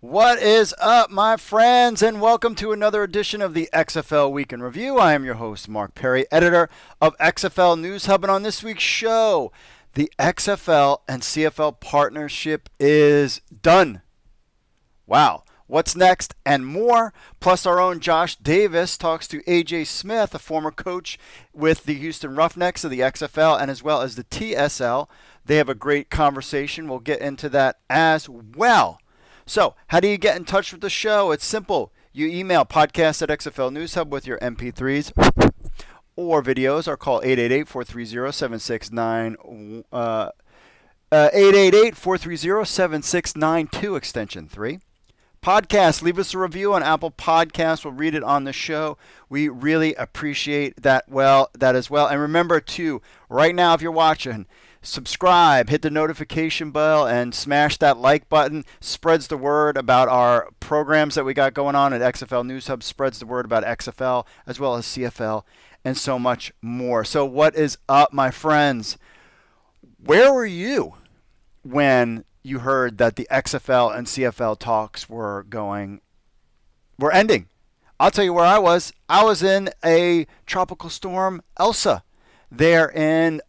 What is up, my friends, and welcome to another edition of the XFL Week in Review. I am your host, Mark Perry, editor of XFL News Hub, and on this week's show, the XFL and CFL partnership is done. Wow. What's next and more? Plus, our own Josh Davis talks to AJ Smith, a former coach with the Houston Roughnecks of the XFL and as well as the TSL. They have a great conversation. We'll get into that as well. So, how do you get in touch with the show? It's simple. You email podcast at XFL News Hub with your MP3s or videos, or call 888-430-7692, 888-430-7692, extension 3. Podcast, leave us a review on Apple Podcasts. We'll read it on the show. We really appreciate that as well. And remember to, right now if you're watching, subscribe, hit the notification bell, and smash that like button. Spreads the word about our programs that we got going on at XFL News Hub. Spreads the word about XFL as well as CFL and so much more. So what is up, my friends? Where were you when you heard that the XFL and CFL talks were ending? I'll tell you where I was. I was in a tropical storm, Elsa. There in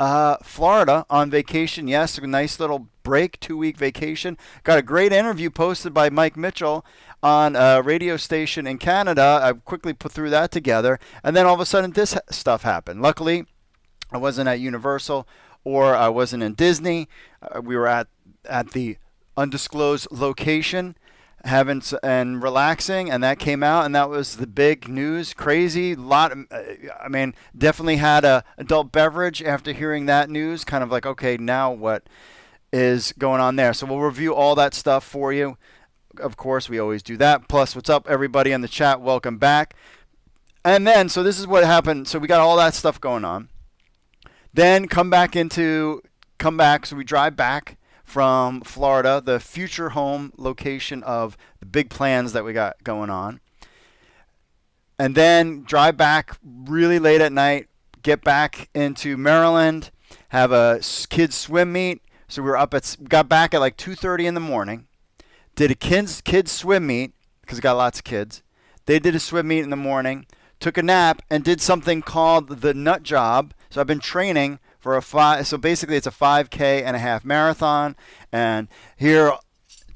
Florida on vacation. Yes, a nice little break, 2-week vacation. Got a great interview posted by Mike Mitchell on a radio station in Canada. I quickly put through that together. And then all of a sudden this stuff happened. Luckily, I wasn't at Universal or I wasn't in Disney. We were at the undisclosed location having and relaxing, and that came out, and that was the big news. Crazy definitely had a adult beverage after hearing that news, kind of like, okay, now what is going on there? So we'll review all that stuff for you. Of course, we always do that. Plus, what's up, everybody in the chat? Welcome back. And then, so this is what happened. So we got all that stuff going on. Then come back, so we drive back from Florida, the future home location of the big plans that we got going on. And then drive back really late at night, get back into Maryland, have a kids swim meet. So we got back at like 2:30 in the morning, did a kids swim meet because we got lots of kids. They did a swim meet in the morning, took a nap, and did something called the nut job. So I've been training for so basically it's a 5K and a half marathon. And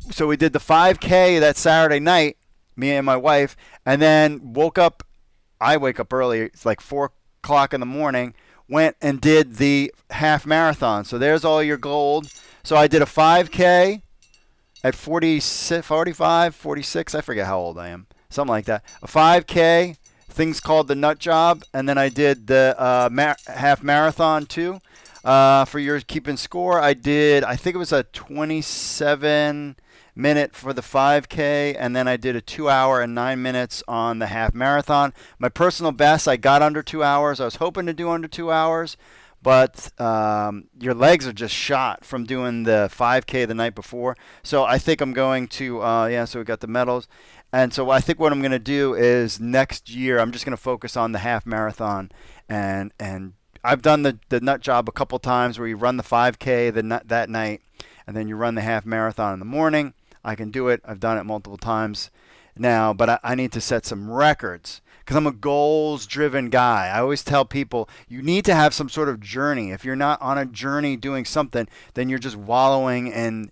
so we did the 5K that Saturday night, me and my wife, and then I wake up early, it's like 4 o'clock in the morning, went and did the half marathon. So there's all your gold. So I did a 5K at 45, 46, I forget how old I am, something like that. A 5K, things called the nut job, and then I did the half marathon too. For your keeping score, I think it was a 27-minute for the 5K, and then I did a 2 hour and 9 minutes on the half marathon. My personal best, I got under 2 hours. I was hoping to do under 2 hours, but your legs are just shot from doing the 5K the night before. So I think I'm going to, so we got the medals. And so I think what I'm going to do is next year I'm just going to focus on the half marathon. And I've done the nut job a couple times where you run the 5K that night and then you run the half marathon in the morning. I can do it. I've done it multiple times now, but I need to set some records because I'm a goals-driven guy. I always tell people you need to have some sort of journey. If you're not on a journey doing something, then you're just wallowing in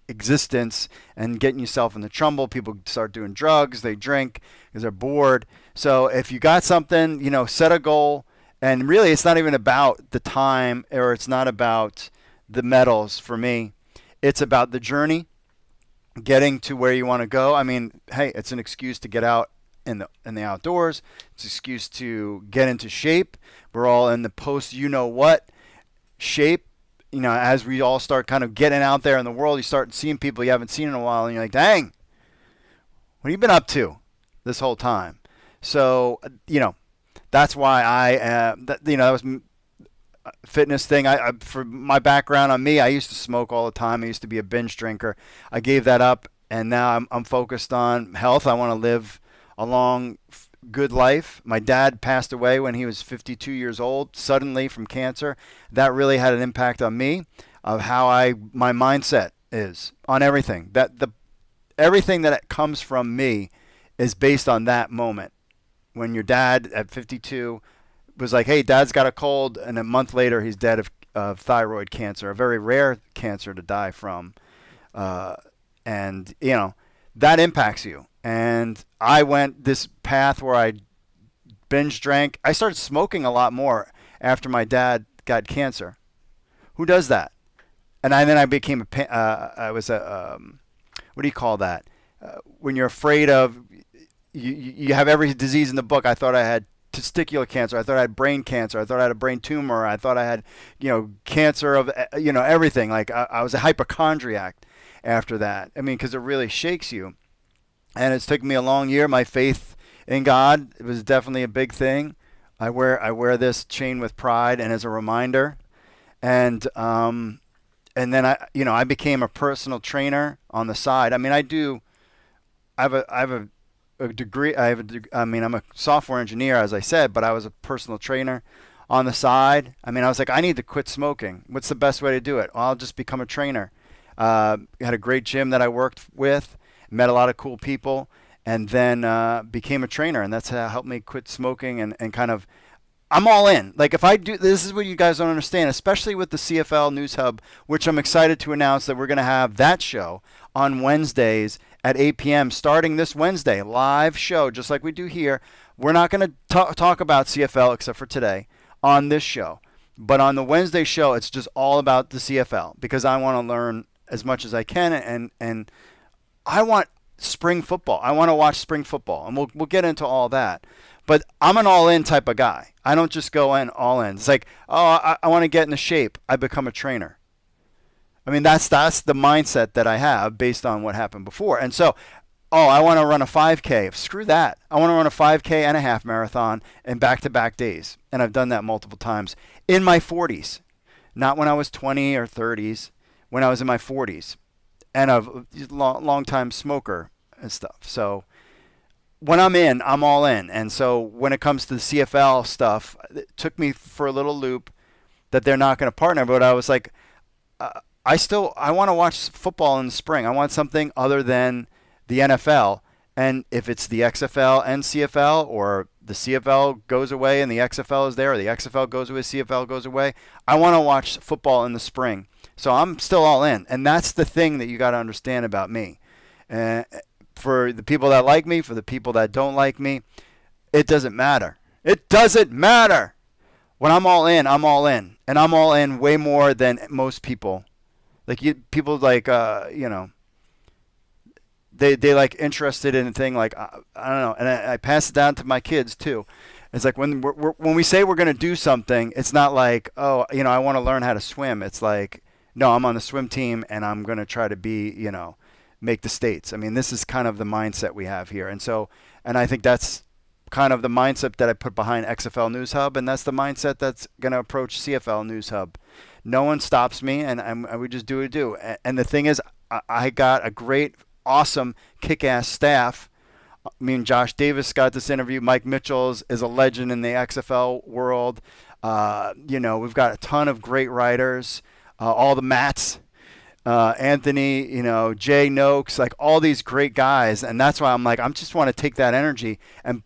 existence and getting yourself into trouble. People start doing drugs, they drink because they're bored. So if you got something, set a goal. And really, it's not even about the time, or it's not about the medals for me. It's about the journey, getting to where you want to go. I mean, hey, it's an excuse to get out in the outdoors. It's an excuse to get into shape. We're all in the post-you-know-what shape. As we all start kind of getting out there in the world, you start seeing people you haven't seen in a while, and you're like, dang, what have you been up to this whole time? So, that's why that was fitness thing. For my background on me, I used to smoke all the time. I used to be a binge drinker. I gave that up, and now I'm focused on health. I want to live a long, good life. My dad passed away when he was 52 years old, suddenly from cancer. That really had an impact on me of how my mindset is on everything. everything that comes from me is based on that moment when your dad at 52 was like, "Hey, Dad's got a cold," and a month later he's dead of thyroid cancer, a very rare cancer to die from, uh, and that impacts you. And I went this path where I binge drank. I started smoking a lot more after my dad got cancer. Who does that? And then I became I was a what do you call that? When you're afraid of you have every disease in the book. I thought I had testicular cancer. I thought I had brain cancer. I thought I had a brain tumor. I thought I had cancer of everything. Like I was a hypochondriac after that. I mean, because it really shakes you. And it's taken me a long year. My faith in God was definitely a big thing. I wear this chain with pride and as a reminder. And then I became a personal trainer on the side. I mean, I have a degree. I mean, I'm a software engineer, as I said, but I was a personal trainer on the side. I mean, I was like, I need to quit smoking. What's the best way to do it? Well, I'll just become a trainer. Had a great gym that I worked with, met a lot of cool people, and then became a trainer. And that's how helped me quit smoking and kind of, I'm all in. Like if I do, this is what you guys don't understand, especially with the CFL News Hub, which I'm excited to announce that we're going to have that show on Wednesdays at 8 p.m. starting this Wednesday, live show, just like we do here. We're not going to talk about CFL except for today on this show. But on the Wednesday show, it's just all about the CFL because I want to learn as much as I can, and I want spring football. I want to watch spring football, and we'll get into all that. But I'm an all-in type of guy. I don't just go in all in. It's like, oh, I want to get into shape. I become a trainer. I mean, that's the mindset that I have based on what happened before. And so, I want to run a 5K. Screw that. I want to run a 5K and a half marathon in back-to-back days. And I've done that multiple times in my 40s. Not when I was 20 or 30s, when I was in my 40s. And a long-time smoker and stuff. So when I'm in, I'm all in. And so when it comes to the CFL stuff, it took me for a little loop that they're not going to partner. But I was like, I want to watch football in the spring. I want something other than the NFL. And if it's the XFL and CFL, or the CFL goes away and the XFL is there, or the XFL goes away, CFL goes away, I want to watch football in the spring. So I'm still all in. And that's the thing that you got to understand about me. For the people that like me, for the people that don't like me, it doesn't matter. It doesn't matter. When I'm all in, I'm all in. And I'm all in way more than most people. Like people like, they like interested in a thing like, I don't know. And I pass it down to my kids too. It's like when when we say we're going to do something, it's not like, oh, I want to learn how to swim. It's like, no, I'm on the swim team and I'm going to try to be, make the states. I mean, this is kind of the mindset we have here. And I think that's kind of the mindset that I put behind XFL News Hub, and that's the mindset that's going to approach CFL News Hub. No one stops me, and we just do what we do. And the thing is, I got a great, awesome, kick-ass staff. Me and Josh Davis got this interview. Mike Mitchell is a legend in the XFL world. We've got a ton of great writers, all the Matts. Anthony, Jay Noakes, like all these great guys. And that's why I'm like, I just want to take that energy and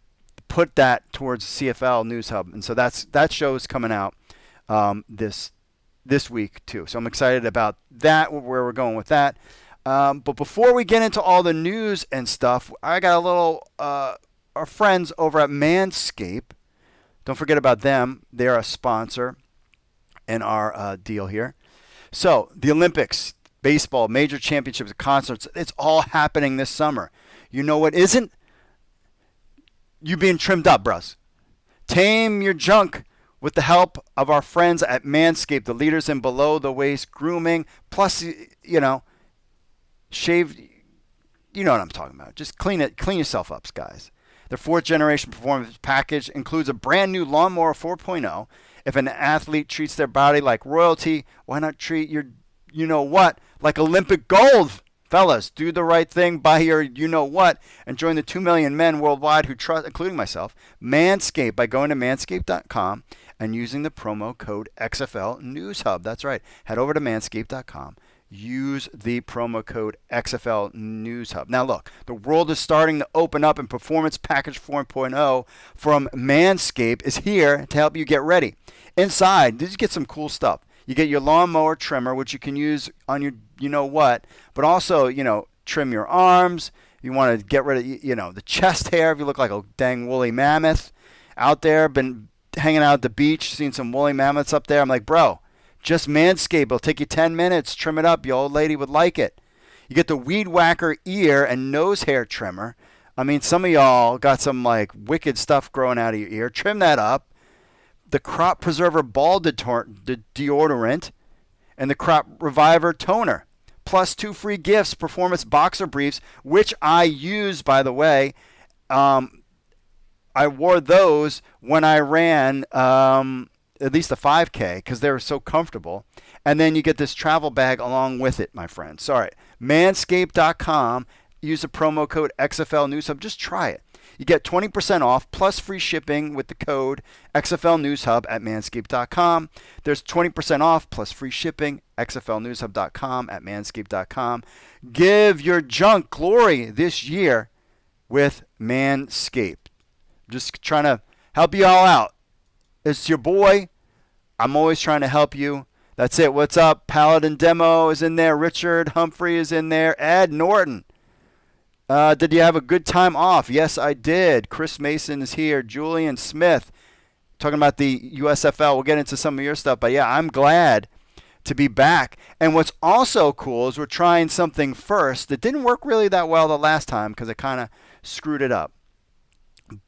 put that towards CFL News Hub. And so that show is coming out this week too. So I'm excited about that, where we're going with that. But before we get into all the news and stuff, I got a little, our friends over at Manscaped. Don't forget about them. They're a sponsor in our deal here. So the Olympics, baseball, major championships, concerts, it's all happening this summer. You know what isn't? You being trimmed up, bros. Tame your junk with the help of our friends at Manscaped, the leaders in below-the-waist grooming. Plus, shave, you know what I'm talking about. Just clean yourself up, guys. Their fourth-generation performance package includes a brand-new Lawnmower 4.0. If an athlete treats their body like royalty, why not treat your you-know-what like Olympic gold? Fellas, do the right thing, buy your you-know-what, and join the 2 million men worldwide who trust, including myself, Manscaped by going to manscaped.com and using the promo code XFL News Hub. That's right. Head over to manscaped.com. use the promo code XFL News Hub. Now look, the world is starting to open up, and Performance Package 4.0 from Manscaped is here to help you get ready. Inside, you get some cool stuff. You get your lawnmower trimmer, which you can use on your you-know-what, but also, trim your arms. You want to get rid of, the chest hair if you look like a dang woolly mammoth out there. Been hanging out at the beach, seen some woolly mammoths up there. I'm like, bro, just Manscaped. It'll take you 10 minutes. Trim it up. Your old lady would like it. You get the Weed Whacker ear and nose hair trimmer. I mean, some of y'all got some like wicked stuff growing out of your ear. Trim that up. The Crop Preserver Ball Deodorant and the Crop Reviver Toner. Plus 2 free gifts, Performance Boxer Briefs, which I use, by the way. I wore those when I ran at least a 5K because they were so comfortable. And then you get this travel bag along with it, my friends. Sorry, manscaped.com. Use the promo code XFL News Hub. Just try it. You get 20% off plus free shipping with the code XFL News Hub at manscaped.com. There's 20% off plus free shipping, xflnewshub.com at manscaped.com. Give your junk glory this year with Manscaped. Just trying to help you all out. It's your boy. I'm always trying to help you. That's it. What's up? Paladin Demo is in there. Richard Humphrey is in there. Ed Norton. Did you have a good time off? Yes, I did. Chris Mason is here. Julian Smith talking about the USFL. We'll get into some of your stuff. But, yeah, I'm glad to be back. And what's also cool is we're trying something first that didn't work really that well the last time because it kind of screwed it up.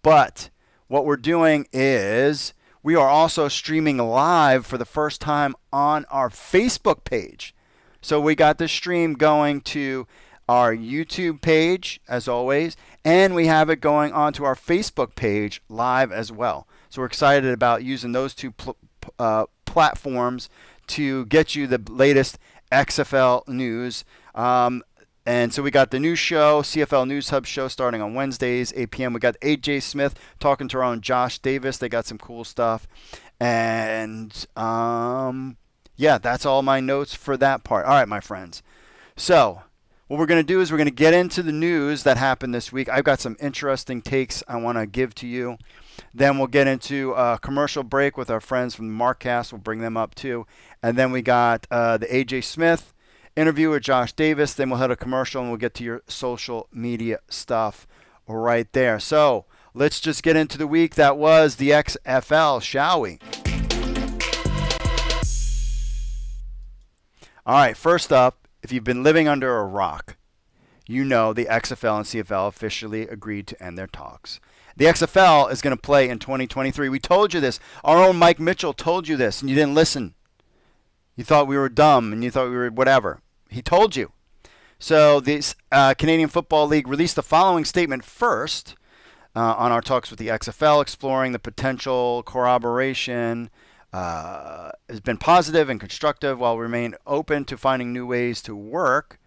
But what we're doing is we are also streaming live for the first time on our Facebook page. So we got the stream going to our YouTube page, as always, and we have it going onto our Facebook page live as well. So we're excited about using those two platforms to get you the latest XFL news. And so we got the new show, CFL News Hub show, starting on Wednesdays, 8 p.m. We got AJ Smith talking to our own Josh Davis. They got some cool stuff. And, yeah, that's all my notes for that part. All right, my friends. So what we're going to do is we're going to get into the news that happened this week. I've got some interesting takes I want to give to you. Then we'll get into a commercial break with our friends from the Markcast. We'll bring them up too. And then we got the AJ Smith interview with Josh Davis. Then we'll hit a commercial and we'll get to your social media stuff right there. So let's just get into the week that was the XFL, shall we? All right, first up, if you've been living under a rock, you know the XFL and CFL officially agreed to end their talks. The XFL is going to play in 2023. We told you this. Our own Mike Mitchell told you this, and you didn't listen. You thought we were dumb, and you thought we were whatever. He told you. So the Canadian Football League released the following statement first on our talks with the XFL, exploring the potential corroboration has been positive and constructive while we remain open to finding new ways to work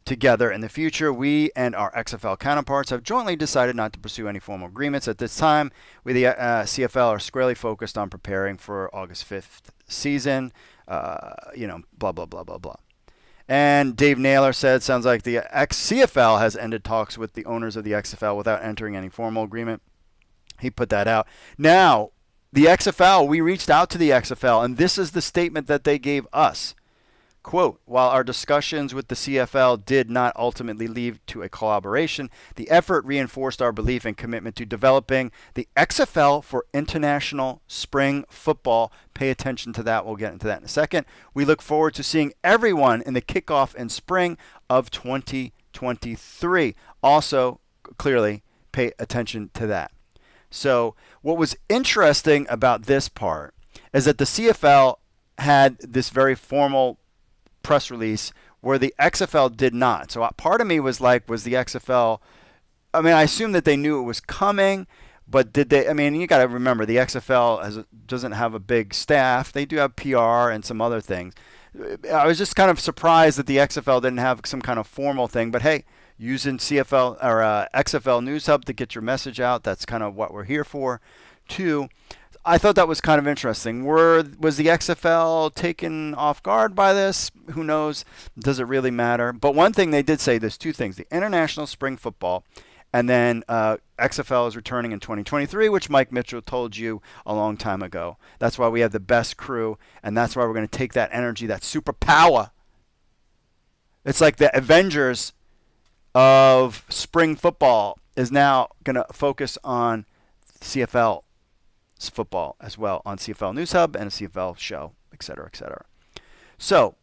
together in the future. We and our XFL counterparts have jointly decided not to pursue any formal agreements at this time. We, the CFL, are squarely focused on preparing for August 5th season, blah, blah, blah, blah, blah. And Dave Naylor said, sounds like the CFL has ended talks with the owners of the XFL without entering any formal agreement. He put that out. Now, the XFL, we reached out to the XFL, and this is the statement that they gave us. Quote, while our discussions with the CFL did not ultimately lead to a collaboration, the effort reinforced our belief and commitment to developing the XFL for international spring football. Pay attention to that. We'll get into that in a second. We look forward to seeing everyone in the kickoff in spring of 2023. Also, clearly, pay attention to that. So what was interesting about this part is that the CFL had this very formal press release where the XFL did not. So part of me was like, was the XFL, I mean, I assume that they knew it was coming, but did they, I mean, you got to remember the XFL doesn't have a big staff. They do have PR and some other things. I was just kind of surprised that the XFL didn't have some kind of formal thing, but hey, using CFL or XFL News Hub to get your message out. That's kind of what we're here for. Two, I thought that was kind of interesting. Was the XFL taken off guard by this? Who knows? Does it really matter? But one thing they did say, there's two things: the international spring football, and then XFL is returning in 2023, which Mike Mitchell told you a long time ago. That's why we have the best crew, and that's why we're going to take that energy, that superpower. It's like the Avengers of spring football is now going to focus on CFL football as well on CFL News Hub and a CFL show, et cetera, et cetera. So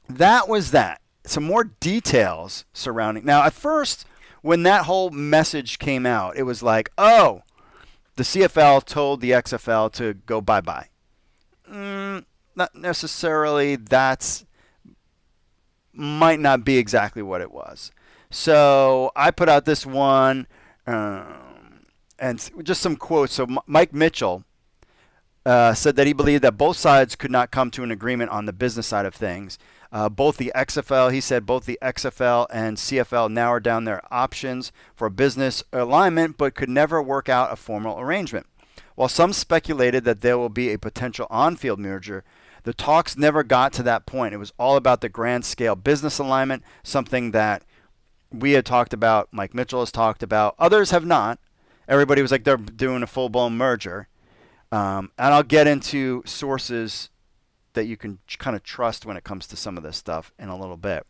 that was that. Some more details surrounding. Now, at first, when that whole message came out, it was like, oh, the CFL told the XFL to go bye-bye. Not necessarily. That's might not be exactly what it was. So I put out this one and just some quotes. So Mike Mitchell said that he believed that both sides could not come to an agreement on the business side of things. Both the XFL, he said, both the XFL and CFL narrowed down their options for business alignment, but could never work out a formal arrangement. While some speculated that there will be a potential on-field merger, the talks never got to that point. It was all about the grand scale business alignment, something that we had talked about, Mike Mitchell has talked about, others have not. Everybody was like, they're doing a full-blown merger. And I'll get into sources that you can kind of trust when it comes to some of this stuff in a little bit.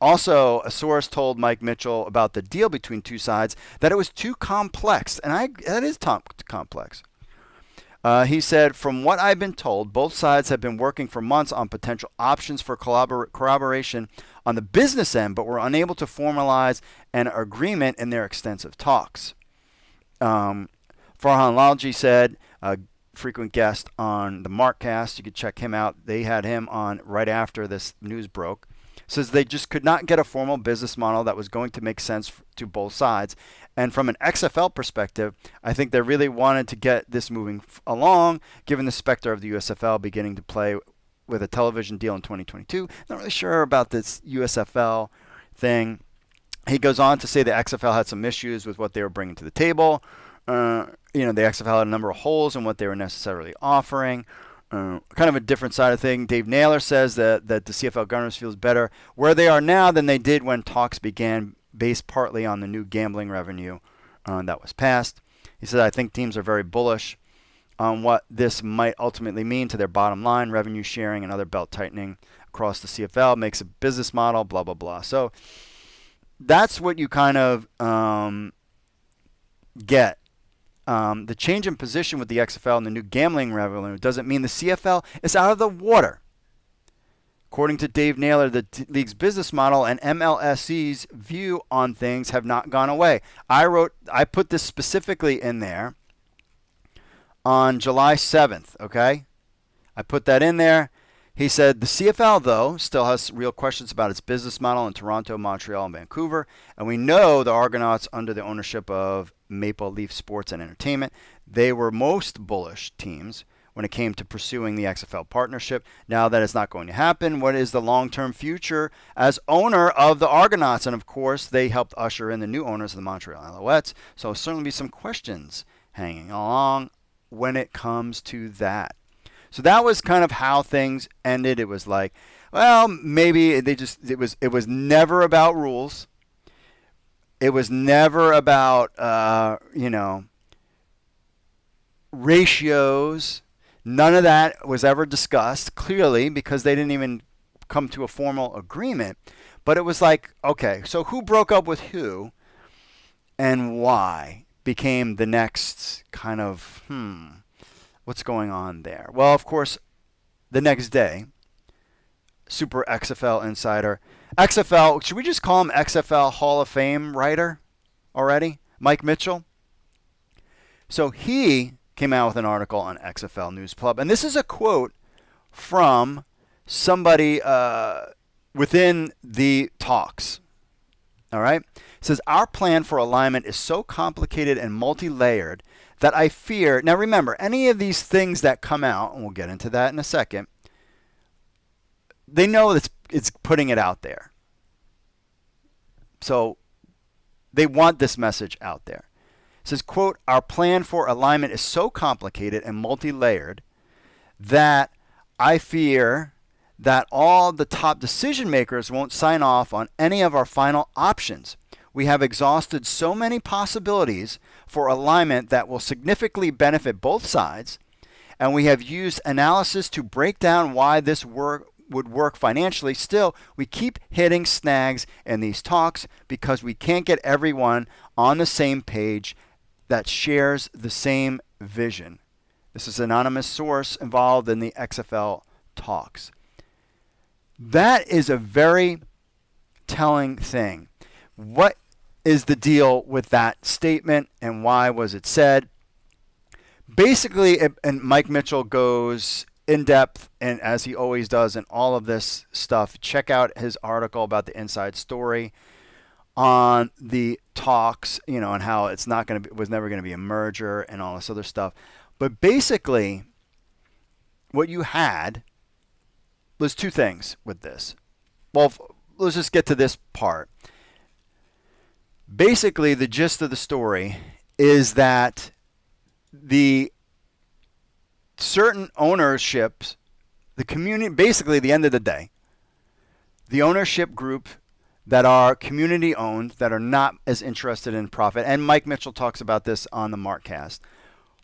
Also, a source told Mike Mitchell about the deal between two sides that it was too complex. And that is complex. He said, from what I've been told, both sides have been working for months on potential options for collaboration on the business end, but were unable to formalize an agreement in their extensive talks. Farhan Lalji said, a frequent guest on the Markcast, you could check him out. They had him on right after this news broke. Says they just could not get a formal business model that was going to make sense to both sides. And from an XFL perspective, I think they really wanted to get this moving along, given the specter of the USFL beginning to play with a television deal in 2022. Not really sure about this USFL thing. He goes on to say the XFL had some issues with what they were bringing to the table. The XFL had a number of holes in what they were necessarily offering. Kind of a different side of thing. Dave Naylor says that the CFL governance feels better where they are now than they did when talks began, based partly on the new gambling revenue that was passed. He said, I think teams are very bullish on what this might ultimately mean to their bottom line, revenue sharing and other belt tightening across the CFL, makes a business model, blah, blah, blah. So that's what you kind of get. The change in position with the XFL and the new gambling revenue doesn't mean the CFL is out of the water. According to Dave Naylor, the league's business model and MLSE's view on things have not gone away. I put this specifically in there on July 7th, okay? I put that in there. He said the CFL, though, still has real questions about its business model in Toronto, Montreal, and Vancouver. And we know the Argonauts, under the ownership of Maple Leaf Sports and Entertainment, they were most bullish teams when it came to pursuing the XFL partnership. Now that it's not going to happen, what is the long-term future as owner of the Argonauts? And, of course, they helped usher in the new owners of the Montreal Alouettes. So certainly be some questions hanging along when it comes to that. So that was kind of how things ended. It was like, well, maybe they just it was never about rules. It was never about ratios. None of that was ever discussed, clearly, because they didn't even come to a formal agreement. But it was like, okay, so who broke up with who and why became the next kind of what's going on there? Well, of course, the next day, Super XFL Insider, XFL, should we just call him XFL Hall of Fame writer already? Mike Mitchell. So he came out with an article on XFL News Club. And this is a quote from somebody within the talks. All right? It says, our plan for alignment is so complicated and multi-layered that I fear. Now remember, any of these things that come out, and we'll get into that in a second, they know it's putting it out there. So they want this message out there. says, quote, "Our plan for alignment is so complicated and multi-layered that I fear that all the top decision makers won't sign off on any of our final options. We have exhausted so many possibilities for alignment that will significantly benefit both sides, and we have used analysis to break down why this would work financially. Still, we keep hitting snags in these talks because we can't get everyone on the same page that shares the same vision." This is an anonymous source involved in the XFL talks. That is a very telling thing. What is the deal with that statement and why was it said? Basically, and Mike Mitchell goes in depth, and as he always does in all of this stuff. Check out his article about the inside story on the talks, and how it's was never going to be a merger and all this other stuff. But basically, what you had was two things with this. Well, let's just get to this part. Basically, the gist of the story is that the certain ownerships, the community, basically at the end of the day, the ownership group that are community owned, that are not as interested in profit, and Mike Mitchell talks about this on the Markcast,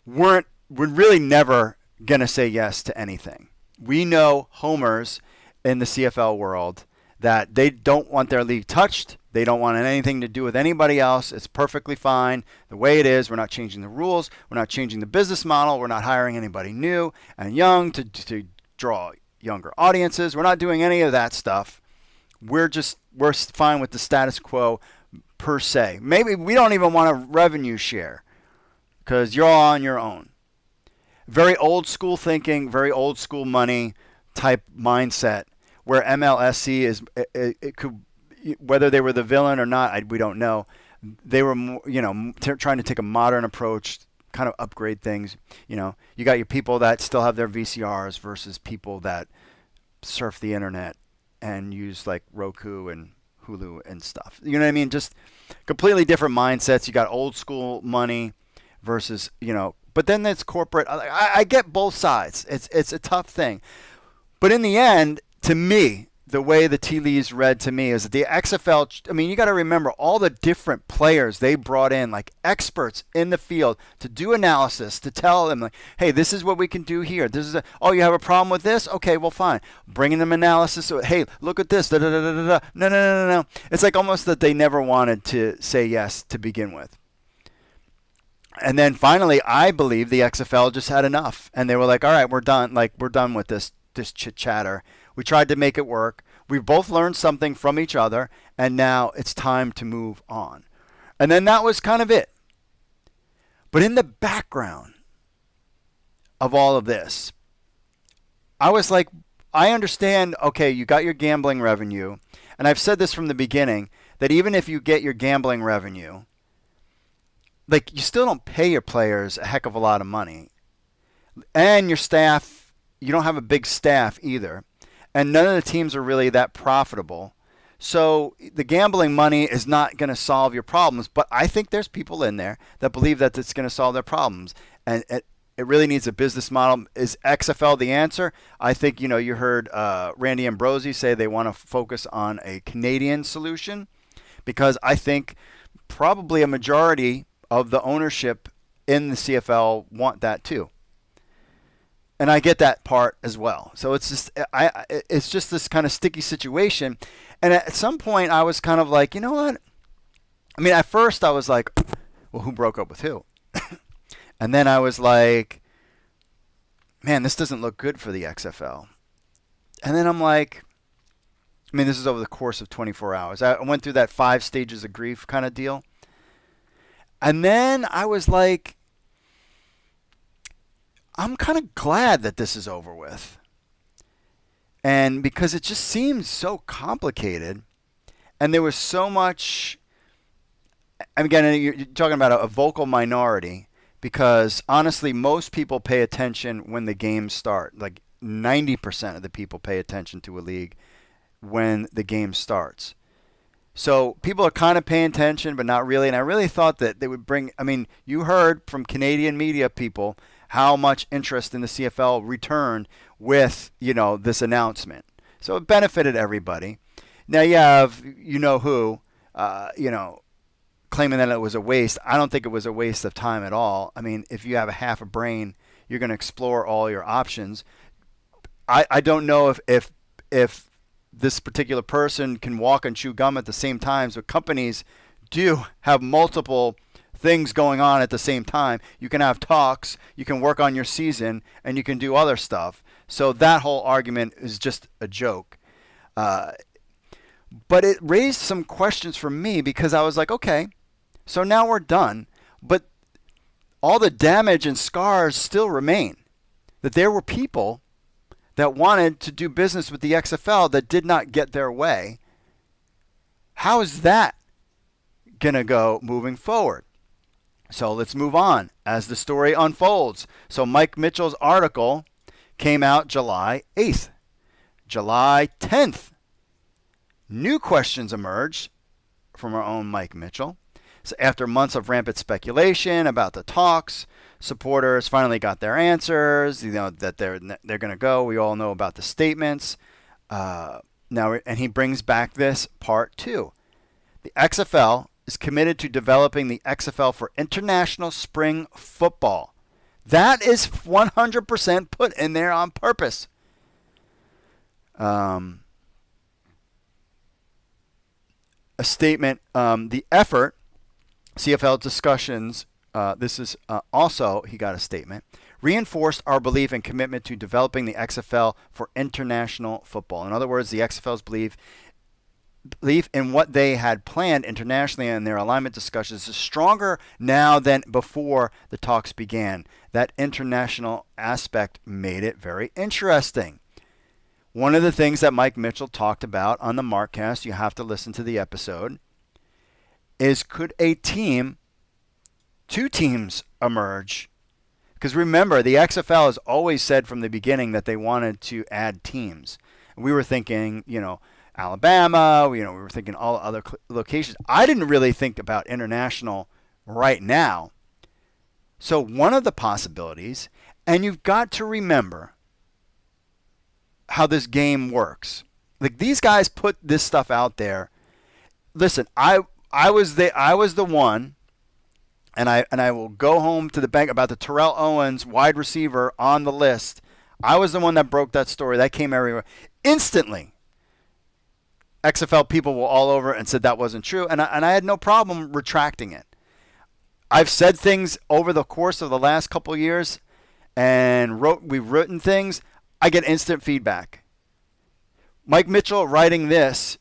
we're really never going to say yes to anything. We know homers in the CFL world that they don't want their league touched. They don't want anything to do with anybody else. It's perfectly fine the way it is. We're not changing the rules. We're not changing the business model. We're not hiring anybody new and young to draw younger audiences. We're not doing any of that stuff. We're fine with the status quo per se. Maybe we don't even want a revenue share because you're all on your own. Very old school thinking, very old school money type mindset, where MLSC is, it could, whether they were the villain or not, we don't know. They were, trying to take a modern approach, kind of upgrade things. You got your people that still have their VCRs versus people that surf the internet and use like Roku and Hulu and stuff. You know what I mean? Just completely different mindsets. You got old school money versus, but then it's corporate. I get both sides. It's a tough thing. But in the end, to me, the way the tea leaves read to me is that the XFL, you got to remember all the different players they brought in, like experts in the field to do analysis, to tell them, like, hey, this is what we can do here. Oh, you have a problem with this? Okay, well, fine. Bringing them analysis. So, hey, look at this. Da, da, da, da, da. No. It's like almost that they never wanted to say yes to begin with. And then finally, I believe the XFL just had enough. And they were like, all right, we're done. Like, we're done with this chit-chatter. We tried to make it work. We both learned something from each other, and now it's time to move on. And then that was kind of it. But in the background of all of this, I was like, I understand, okay, you got your gambling revenue, and I've said this from the beginning, that even if you get your gambling revenue, like, you still don't pay your players a heck of a lot of money. And your staff, you don't have a big staff either. And none of the teams are really that profitable. So the gambling money is not going to solve your problems. But I think there's people in there that believe that it's going to solve their problems. And it really needs a business model. Is XFL the answer? I think, you heard Randy Ambrosi say they want to focus on a Canadian solution. Because I think probably a majority of the ownership in the CFL want that too. And I get that part as well. So it's just this kind of sticky situation. And at some point I was kind of like, you know what? At first I was like, well, who broke up with who? And then I was like, man, this doesn't look good for the XFL. And then I'm like, this is over the course of 24 hours. I went through that 5 stages of grief kind of deal. And then I was like, I'm kind of glad that this is over with. And because it just seems so complicated. And there was so much, again, you're talking about a vocal minority, because honestly, most people pay attention when the games start. Like 90% of the people pay attention to a league when the game starts. So people are kind of paying attention, but not really. And I really thought that they would bring. I mean, you heard from Canadian media people how much interest in the CFL returned with this announcement. So it benefited everybody. Now you have who, claiming that it was a waste. I don't think it was a waste of time at all. I mean, if you have a half a brain, you're going to explore all your options. I don't know if this particular person can walk and chew gum at the same time. So companies do have multiple things going on at the same time. You can have talks, you can work on your season, and you can do other stuff. So that whole argument is just a joke. But it raised some questions for me because I was like, okay, so now we're done. But all the damage and scars still remain. That there were people that wanted to do business with the XFL that did not get their way. How is that going to go moving forward? So let's move on as the story unfolds. So Mike Mitchell's article came out July 8th. July 10th, new questions emerged from our own Mike Mitchell. So after months of rampant speculation about the talks, supporters finally got their answers. That they're going to go. We all know about the statements. Now, and he brings back this part 2. The XFL is committed to developing the XFL for international spring football. That is 100% put in there on purpose. A statement. The effort. CFL discussions, this is also, he got a statement, reinforced our belief and commitment to developing the XFL for international football. In other words, the XFL's belief in what they had planned internationally and their alignment discussions is stronger now than before the talks began. That international aspect made it very interesting. One of the things that Mike Mitchell talked about on the Markcast, you have to listen to the episode, is could two teams emerge? Because remember, the XFL has always said from the beginning that they wanted to add teams. We were thinking, Alabama, we were thinking all other locations. I didn't really think about international right now. So one of the possibilities, and you've got to remember how this game works. Like, these guys put this stuff out there. Listen, I was the one, and I will go home to the bank about the Terrell Owens wide receiver on the list. I was the one that broke that story. That came everywhere. Instantly, XFL people were all over and said that wasn't true, and I had no problem retracting it. I've said things over the course of the last couple of years, and we've written things. I get instant feedback. Mike Mitchell writing this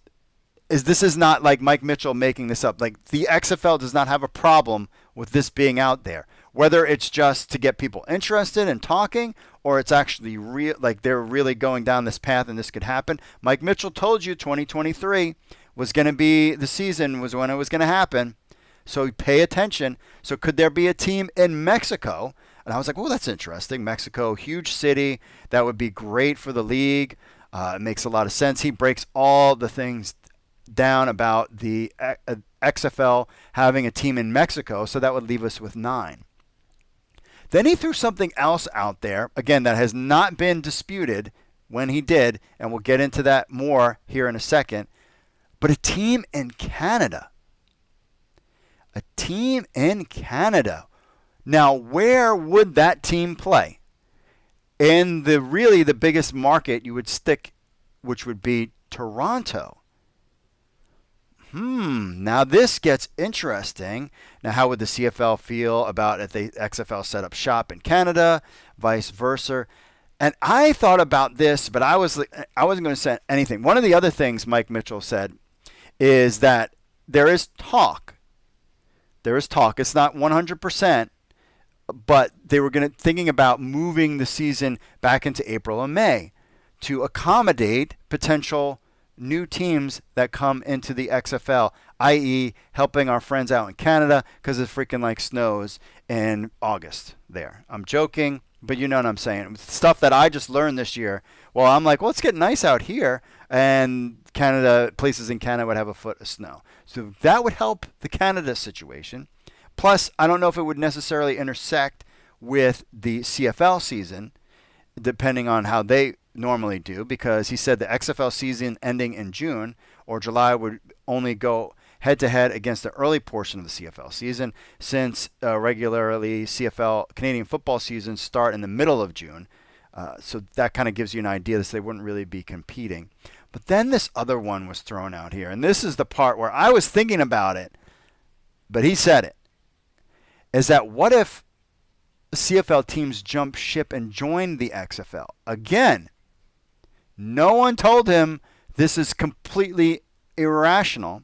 is not like Mike Mitchell making this up. Like, the XFL does not have a problem with this being out there. Whether it's just to get people interested in talking, or it's actually real, like they're really going down this path and this could happen. Mike Mitchell told you 2023 was going to be the season, was when it was going to happen. So pay attention. So could there be a team in Mexico? And I was like, oh, that's interesting. Mexico, huge city. That would be great for the league. It makes a lot of sense. He breaks all the things down about the XFL having a team in Mexico, so that would leave us with 9. Then he threw something else out there, again, that has not been disputed when he did, and we'll get into that more here in a second, but a team in Canada. A team in Canada. Now, where would that team play? In the biggest market you would stick, which would be Toronto. Now this gets interesting. Now, how would the CFL feel about if the XFL set up shop in Canada, vice versa? And I thought about this, but I wasn't going to say anything. One of the other things Mike Mitchell said is that there is talk. There is talk. It's not 100%, but they were thinking about moving the season back into April and May to accommodate potential new teams that come into the XFL, i.e. helping our friends out in Canada because it freaking snows in August there. I'm joking, But you know what I'm saying. Stuff that I just learned this year. Well, I'm like, well, it's getting nice out here. And places in Canada would have a foot of snow. So that would help the Canada situation. Plus, I don't know if it would necessarily intersect with the CFL season, depending on how they normally do, because he said the XFL season ending in June or July would only go head-to-head against the early portion of the CFL season, since regularly CFL Canadian football seasons start in the middle of June. So that kind of gives you an idea that they wouldn't really be competing. But then this other one was thrown out here, and this is the part where I was thinking about it, but he said it, is that what if CFL teams jump ship and join the XFL? Again, no one told him this is completely irrational,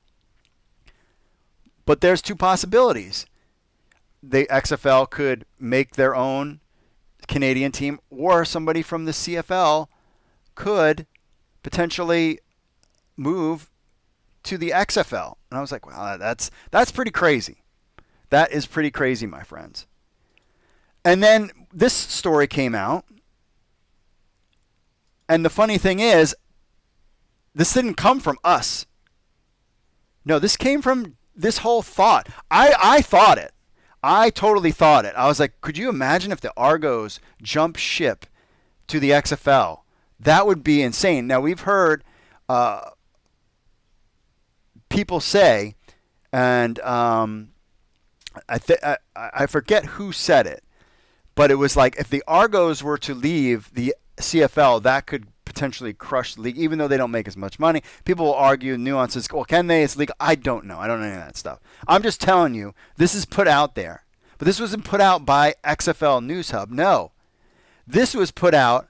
but there's two possibilities. The XFL could make their own Canadian team, or somebody from the CFL could potentially move to the XFL. And I was like, wow, that's pretty crazy. That is pretty crazy, my friends. And then this story came out. And the funny thing is, this didn't come from us. No, this came from this whole thought. I thought it. I totally thought it. I was like, could you imagine if the Argos jump ship to the XFL? That would be insane. Now, we've heard people say, and I forget who said it, but it was like if the Argos were to leave the CFL, that could potentially crush the league, even though they don't make as much money. People will argue nuances. Well, can they? It's legal. I don't know. I don't know any of that stuff. I'm just telling you, this is put out there. But this wasn't put out by XFL News Hub. No. This was put out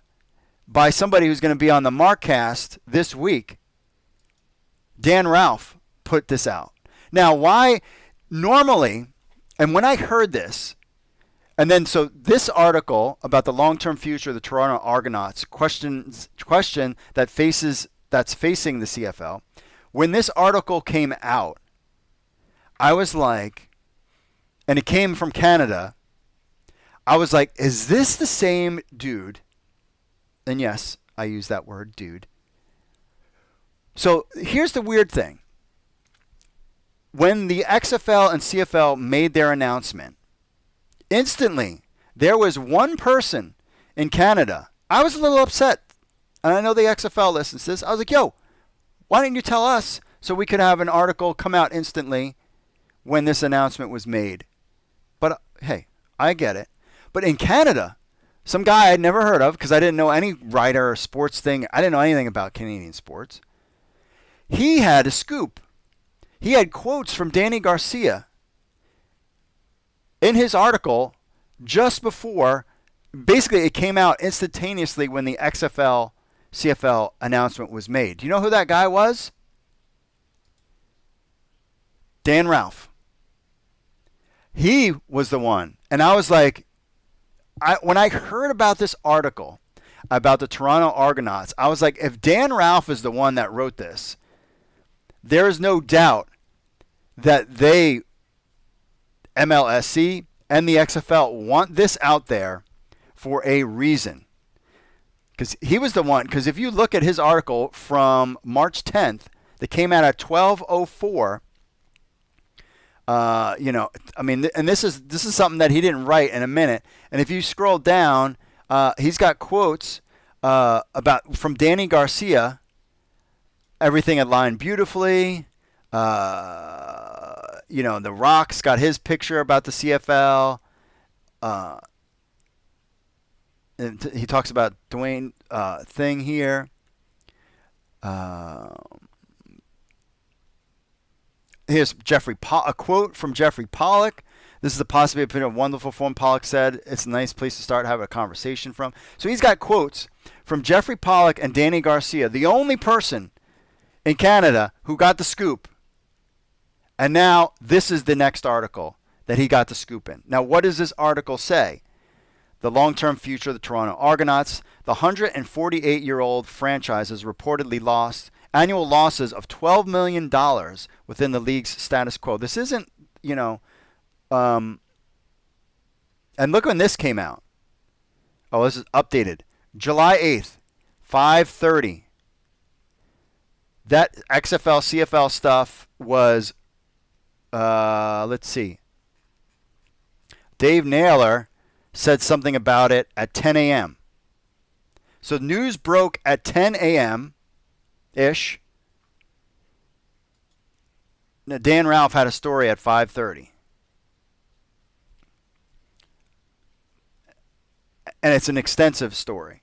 by somebody who's going to be on the Markcast this week. Dan Ralph put this out. Now, why normally, and when I heard this, and then so this article about the long-term future of the Toronto Argonauts, question that's facing the CFL, when this article came out, I was like, and it came from Canada, I was like, is this the same dude? And yes, I use that word, dude. So here's the weird thing. When the XFL and CFL made their announcement, instantly, there was one person in Canada. I was a little upset. And I know the XFL listens to this. I was like, yo, why didn't you tell us so we could have an article come out instantly when this announcement was made? But hey, I get it. But in Canada, some guy I'd never heard of, because I didn't know any writer or sports thing. I didn't know anything about Canadian sports. He had a scoop. He had quotes from Danny Garcia in his article just before, basically it came out instantaneously when the XFL CFL announcement was made. Do you know who that guy was? Dan Ralph. He was the one. And I was like, when I heard about this article about the Toronto Argonauts, I was like, if Dan Ralph is the one that wrote this, there is no doubt that they, MLSC and the XFL, want this out there for a reason. Because he was the one, because if you look at his article from March 10th, that came out at 12:04, and this is something that he didn't write in a minute. And if you scroll down, he's got quotes from Danny Garcia. Everything aligned beautifully. The Rock's got his picture about the CFL. And he talks about Dwayne thing here. Here's a quote from Jeffrey Pollock. This is a possibility of a wonderful form. Pollock said it's a nice place to start having a conversation from. So he's got quotes from Jeffrey Pollock and Danny Garcia, the only person in Canada who got the scoop. And now this is the next article that he got the scoop in. Now, what does this article say? The long-term future of the Toronto Argonauts. The 148-year-old franchise has reportedly lost annual losses of $12 million within the league's status quo. This isn't, and look when this came out. Oh, this is updated. July 8th, 5:30. That XFL, CFL stuff was, let's see. Dave Naylor said something about it at 10 a.m. So news broke at 10 a.m.-ish. Now, Dan Ralph had a story at 5:30. And it's an extensive story.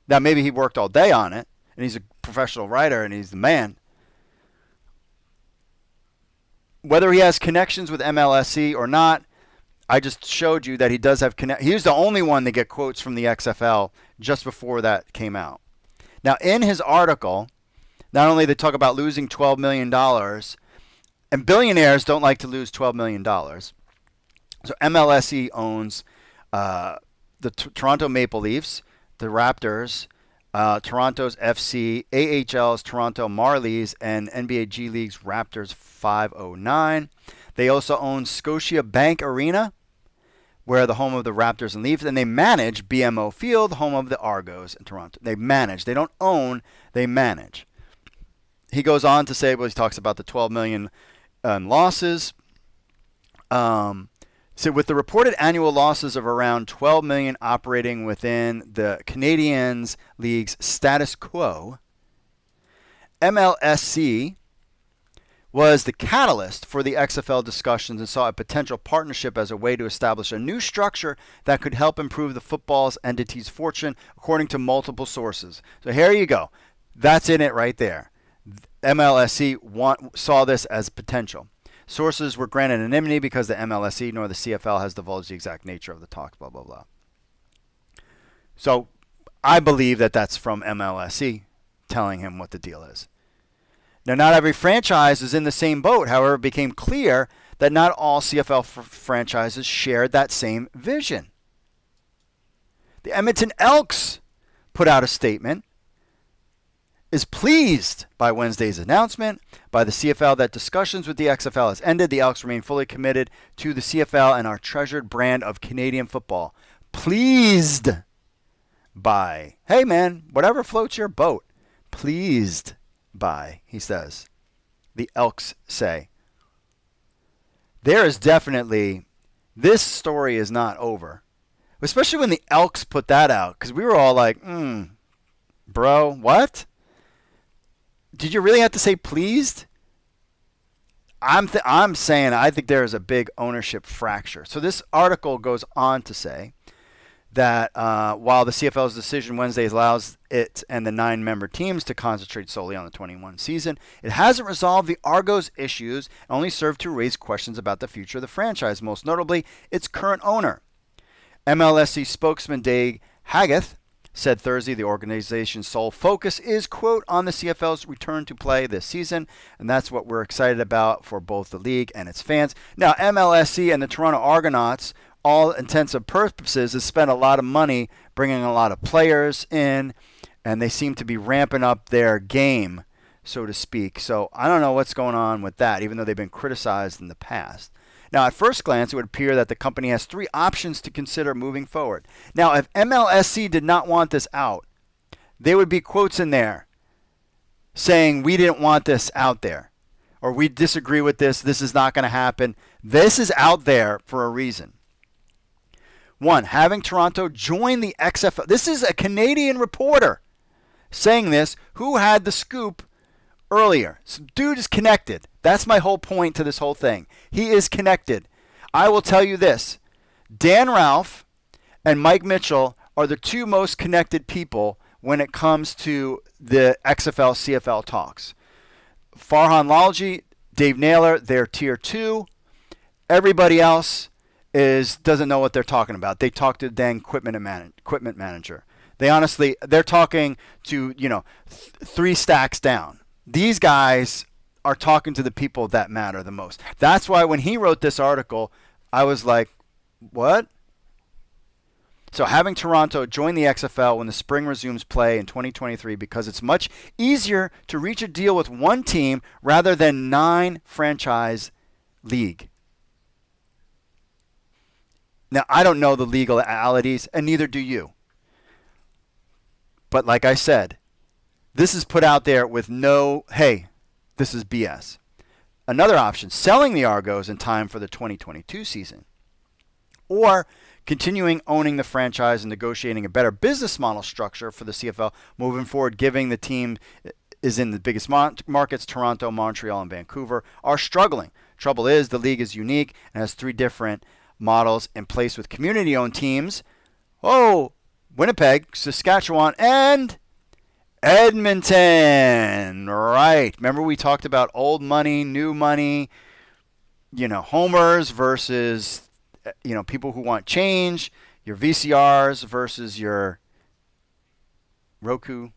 Now, maybe he worked all day on it, and he's a professional writer, and he's the man. Whether he has connections with MLSE or not, I just showed you that he does have connect. He was the only one to get quotes from the XFL just before that came out. Now, in his article, not only they talk about losing $12 million, and billionaires don't like to lose $12 million. So MLSE owns the Toronto Maple Leafs, the Raptors, Toronto's FC, AHL's Toronto Marlies, and NBA G League's Raptors 509. They also own Scotiabank Arena, where the home of the Raptors and Leafs, and they manage BMO Field, home of the Argos in Toronto. They manage. They don't own, they manage. He goes on to say, well, he talks about the $12 million losses. So with the reported annual losses of around $12 million operating within the Canadiens League's status quo, MLSC was the catalyst for the XFL discussions and saw a potential partnership as a way to establish a new structure that could help improve the football's entity's fortune, according to multiple sources. So here you go. That's in it right there. MLSC saw this as potential. Sources were granted anonymity because the MLSE nor the CFL has divulged the exact nature of the talks, blah, blah, blah. So I believe that that's from MLSE telling him what the deal is. Now, not every franchise is in the same boat. However, it became clear that not all CFL franchises shared that same vision. The Edmonton Elks put out a statement, is pleased by Wednesday's announcement by the CFL that discussions with the XFL has ended. The Elks remain fully committed to the CFL and our treasured brand of Canadian football. Pleased by, hey man, whatever floats your boat. Pleased by, he says. The Elks say. There is definitely, this story is not over. Especially when the Elks put that out, because we were all like, bro, what? Did you really have to say pleased? I'm saying I think there is a big ownership fracture. So this article goes on to say that while the CFL's decision Wednesday allows it and the 9-member teams to concentrate solely on the 21 season, it hasn't resolved the Argos issues and only served to raise questions about the future of the franchise, most notably its current owner. MLSE spokesman Dave Hageth said Thursday the organization's sole focus is, quote, on the CFL's return to play this season, and that's what we're excited about for both the league and its fans. Now, MLSE and the Toronto Argonauts, all intents and purposes, has spent a lot of money bringing a lot of players in, and they seem to be ramping up their game, so to speak. So I don't know what's going on with that, even though they've been criticized in the past. Now, at first glance, it would appear that the company has 3 options to consider moving forward. Now, if MLSC did not want this out, there would be quotes in there saying, we didn't want this out there, or we disagree with this, this is not going to happen. This is out there for a reason. 1, having Toronto join the XFL. This is a Canadian reporter saying this who had the scoop earlier. So dude is connected. That's my whole point to this whole thing. He is connected. I will tell you this. Dan Ralph and Mike Mitchell are the 2 most connected people when it comes to the XFL, CFL talks. Farhan Lalji, Dave Naylor, they're tier 2. Everybody else doesn't know what they're talking about. They talk to the dang equipment manager. They're talking to, 3 stacks down. These guys are talking to the people that matter the most. That's why when he wrote this article, I was like, what? So having Toronto join the XFL when the spring resumes play in 2023 because it's much easier to reach a deal with 1 team rather than 9 franchise league. Now, I don't know the legalities, and neither do you. But like I said, this is put out there with no, hey, this is BS. Another option, selling the Argos in time for the 2022 season. Or continuing owning the franchise and negotiating a better business model structure for the CFL moving forward, giving the team is in the biggest markets, Toronto, Montreal, and Vancouver, are struggling. Trouble is, the league is unique and has 3 different models in place with community-owned teams. Oh, Winnipeg, Saskatchewan, and Edmonton. Right. Remember we talked about old money, new money, homers versus, people who want change, your VCRs versus your Roku.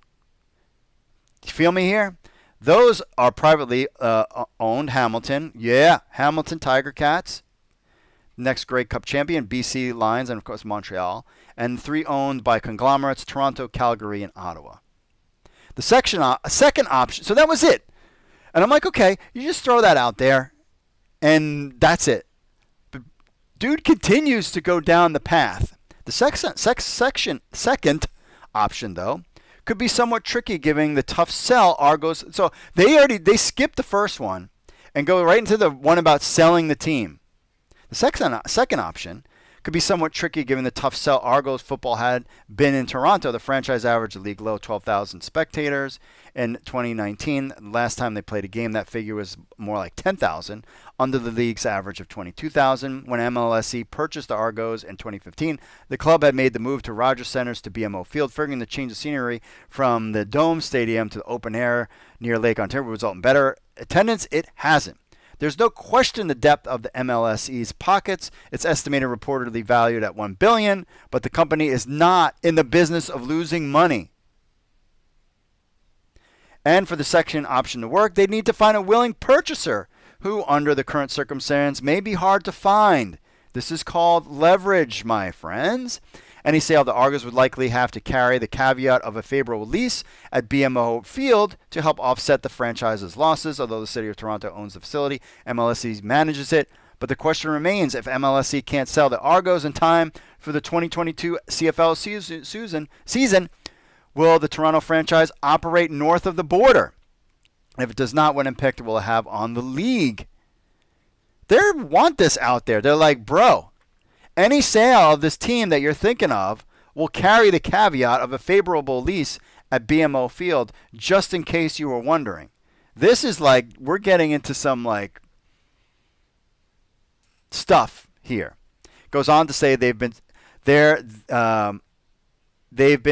You feel me here? Those are privately owned. Hamilton. Yeah, Hamilton Tiger Cats. Next Grey Cup champion, BC Lions, and of course Montreal. And 3 owned by conglomerates, Toronto, Calgary, and Ottawa. The second option, so that was it. And I'm like, okay, you just throw that out there, and that's it. But dude continues to go down the path. The second option, though, could be somewhat tricky given the tough sell Argos. So they skipped the first one and go right into the one about selling the team. The second option could be somewhat tricky given the tough sell Argos football had been in Toronto. The franchise averaged a league low 12,000 spectators in 2019. Last time they played a game, that figure was more like 10,000, under the league's average of 22,000. When MLSE purchased the Argos in 2015, the club had made the move to Rogers Centers to BMO Field, figuring the change of scenery from the Dome Stadium to the open air near Lake Ontario would result in better attendance. It hasn't. There's no question the depth of the MLSE's pockets. It's estimated reportedly valued at $1 billion, but the company is not in the business of losing money. And for the second option to work, they need to find a willing purchaser who, under the current circumstance, may be hard to find. This is called leverage, my friends. Any sale of the Argos would likely have to carry the caveat of a favorable lease at BMO Field to help offset the franchise's losses. Although the City of Toronto owns the facility, MLSE manages it. But the question remains, if MLSE can't sell the Argos in time for the 2022 CFL season, will the Toronto franchise operate north of the border? If it does not, what impact will it have on the league? They want this out there. They're like, bro, any sale of this team that you're thinking of will carry the caveat of a favorable lease at BMO Field, just in case you were wondering. This is like, we're getting into some like stuff here. Goes on to say they've been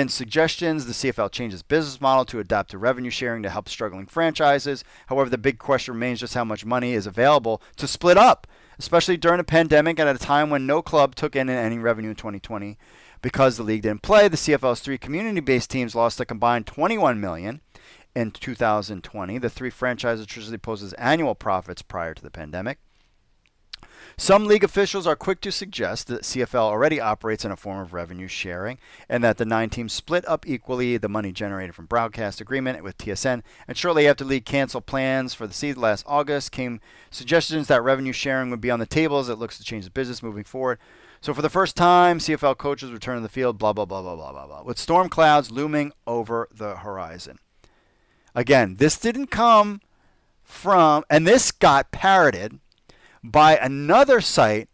suggestions the CFL changes business model to adapt to revenue sharing to help struggling franchises. However, the big question remains just how much money is available to split up, especially during a pandemic and at a time when no club took in any revenue in 2020 because the league didn't play. The CFL's 3 community-based teams lost a combined $21 million in 2020. The 3 franchises traditionally posted annual profits prior to the pandemic. Some league officials are quick to suggest that CFL already operates in a form of revenue sharing and that the 9 teams split up equally the money generated from broadcast agreement with TSN. And shortly after the league canceled plans for the season last August came suggestions that revenue sharing would be on the table as it looks to change the business moving forward. So for the first time, CFL coaches return to the field, blah, blah, blah, blah, blah, blah, blah, with storm clouds looming over the horizon. Again, this didn't come from, and this got parroted by another site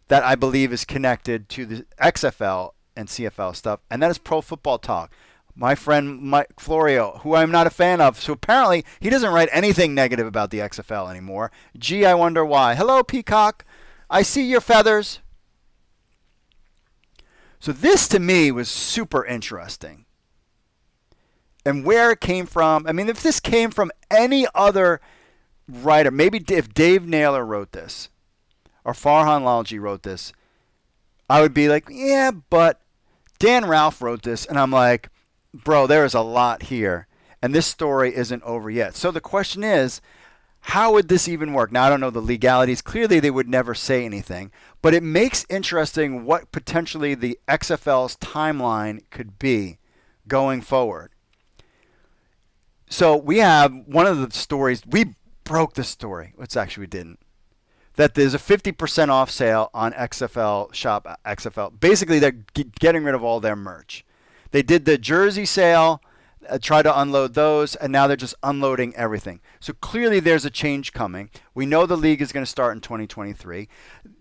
that I believe is connected to the XFL and CFL stuff, and that is Pro Football Talk. My friend Mike Florio, who I'm not a fan of, so apparently he doesn't write anything negative about the XFL anymore. Gee, I wonder why. Hello, Peacock. I see your feathers. So this to me was super interesting. And where it came from, I mean, if this came from any other writer, maybe if Dave Naylor wrote this or Farhan Lalji wrote this, I would be like, yeah, but Dan Ralph wrote this, and I'm like, bro, there is a lot here, and this story isn't over yet. So the question is, how would this even work? Now, I don't know the legalities. Clearly, they would never say anything, but it makes interesting what potentially the XFL's timeline could be going forward. So we have one of the stories, we broke the story, which actually we didn't, that there's a 50% off sale on XFL Shop XFL. Basically, they're getting rid of all their merch. They did the jersey sale, tried to unload those, and now they're just unloading everything. So clearly there's a change coming. We know the league is going to start in 2023.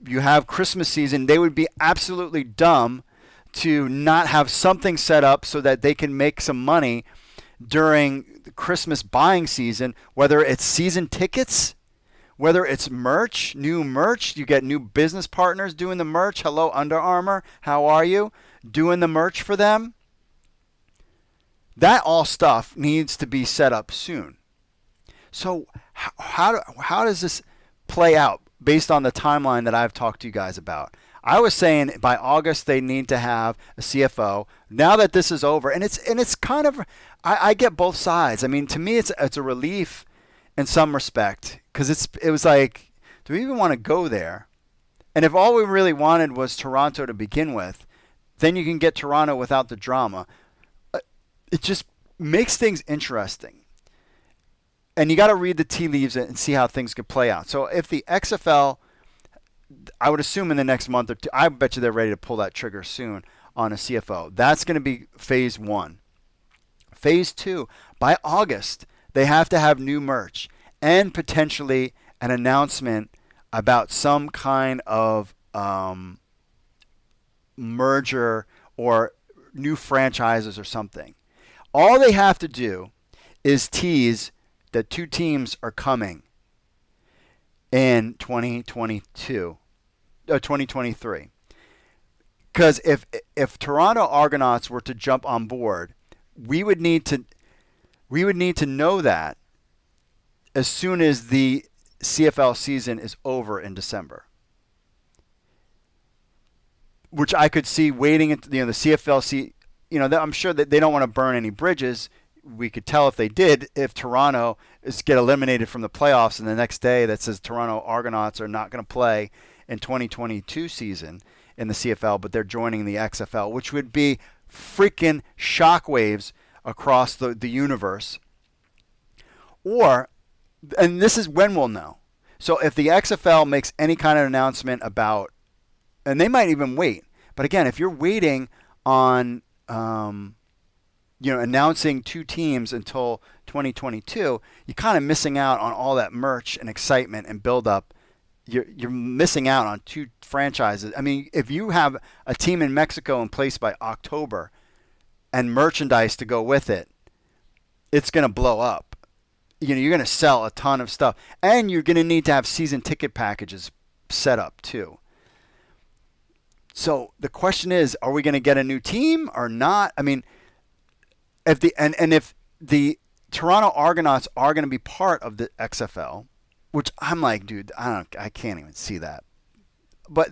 You have Christmas season. They would be absolutely dumb to not have something set up so that they can make some money during the Christmas buying season, whether it's season tickets, whether it's merch, new merch. You get new business partners doing the merch. Hello, Under Armour. How are you? Doing the merch for them. That all stuff needs to be set up soon. So how does this play out based on the timeline that I've talked to you guys about? I was saying by August they need to have a CFO. Now that this is over, and it's kind of, I get both sides. I mean, to me it's a relief in some respect, because it was like, do we even want to go there? And if all we really wanted was Toronto to begin with, then you can get Toronto without the drama. It just makes things interesting. And you got to read the tea leaves and see how things could play out. So if the XFL, I would assume in the next month or two, I bet you they're ready to pull that trigger soon on a CFO. That's going to be phase 1. Phase 2, by August, they have to have new merch and potentially an announcement about some kind of merger or new franchises or something. All they have to do is tease that 2 teams are coming in 2023. Because if Toronto Argonauts were to jump on board, we would need to know that as soon as the CFL season is over in December. Which I could see waiting until the CFL I'm sure that they don't want to burn any bridges. We could tell if they did, if Toronto get eliminated from the playoffs and the next day that says Toronto Argonauts are not going to play in 2022 season in the CFL, but they're joining the XFL, which would be freaking shockwaves across the universe. And this is when we'll know. So if the XFL makes any kind of announcement about, and they might even wait, but again, if you're waiting on announcing 2 teams until 2022, you're kind of missing out on all that merch and excitement and build up. You're missing out on 2 franchises. I mean, if you have a team in Mexico in place by October and merchandise to go with it, it's going to blow up. You're going to sell a ton of stuff, and you're going to need to have season ticket packages set up too. So the question is, are we going to get a new team or not? I mean, if the Toronto Argonauts are going to be part of the XFL, which I'm like, dude, I can't even see that. But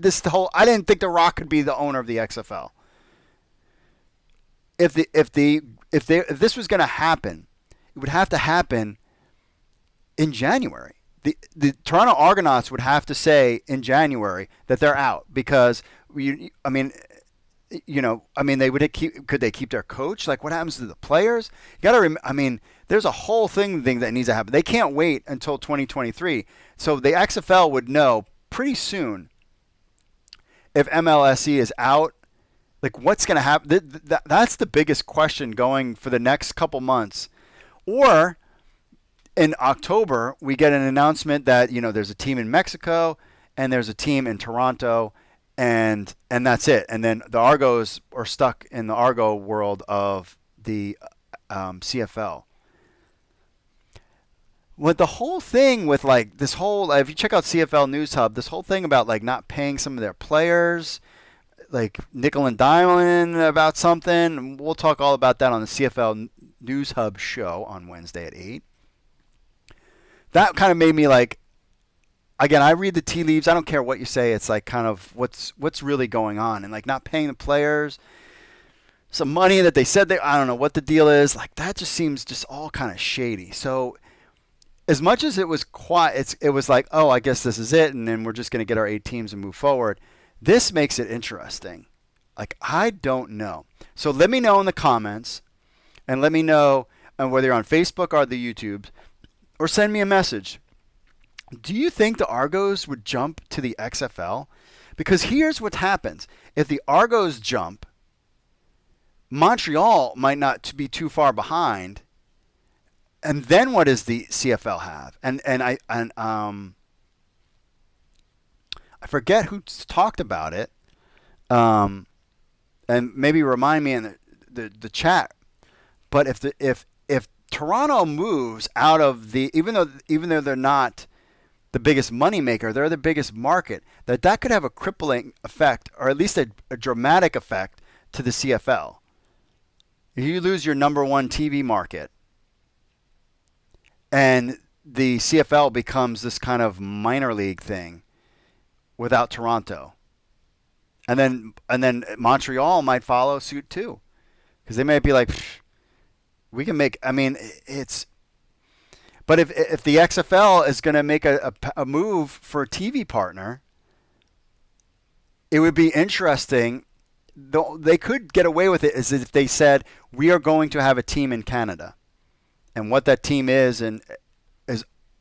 I didn't think The Rock could be the owner of the XFL. If this was going to happen, it would have to happen in January. The Toronto Argonauts would have to say in January that they're out, because they would could they keep their coach? Like, what happens to the players? You got to there's a whole thing that needs to happen. They can't wait until 2023. So the XFL would know pretty soon if MLSE is out. Like, what's going to happen? That's the biggest question going for the next couple months. Or in October, we get an announcement that, there's a team in Mexico and there's a team in Toronto, and that's it. And then the Argos are stuck in the Argo world of the CFL. With the whole thing with this whole, if you check out CFL News Hub, this whole thing about not paying some of their players, nickel and diming about something. We'll talk all about that on the CFL News Hub show on Wednesday at 8. That kind of made me again, I read the tea leaves. I don't care what you say. It's kind of what's really going on, and not paying the players some money that they said I don't know what the deal is. That just seems just all kind of shady. So as much as it was quiet, it was oh, I guess this is it, and then we're just going to get our 8 teams and move forward. This makes it interesting. I don't know. So let me know in the comments, and let me know whether you're on Facebook or the YouTube, or send me a message. Do you think the Argos would jump to the XFL? Because here's what happens. If the Argos jump, Montreal might not be too far behind. And then what does the CFL have? I forget who talked about it. And maybe remind me in the chat. But if Toronto moves out of even though they're not the biggest moneymaker, they're the biggest market, that could have a crippling effect, or at least a dramatic effect to the CFL. If you lose your number one TV market, and the CFL becomes this kind of minor league thing without Toronto, and then Montreal might follow suit too, because they might be like, we can make. I mean, it's. But if the XFL is going to make a move for a TV partner, it would be interesting. They could get away with it as if they said, we are going to have a team in Canada. And what that team is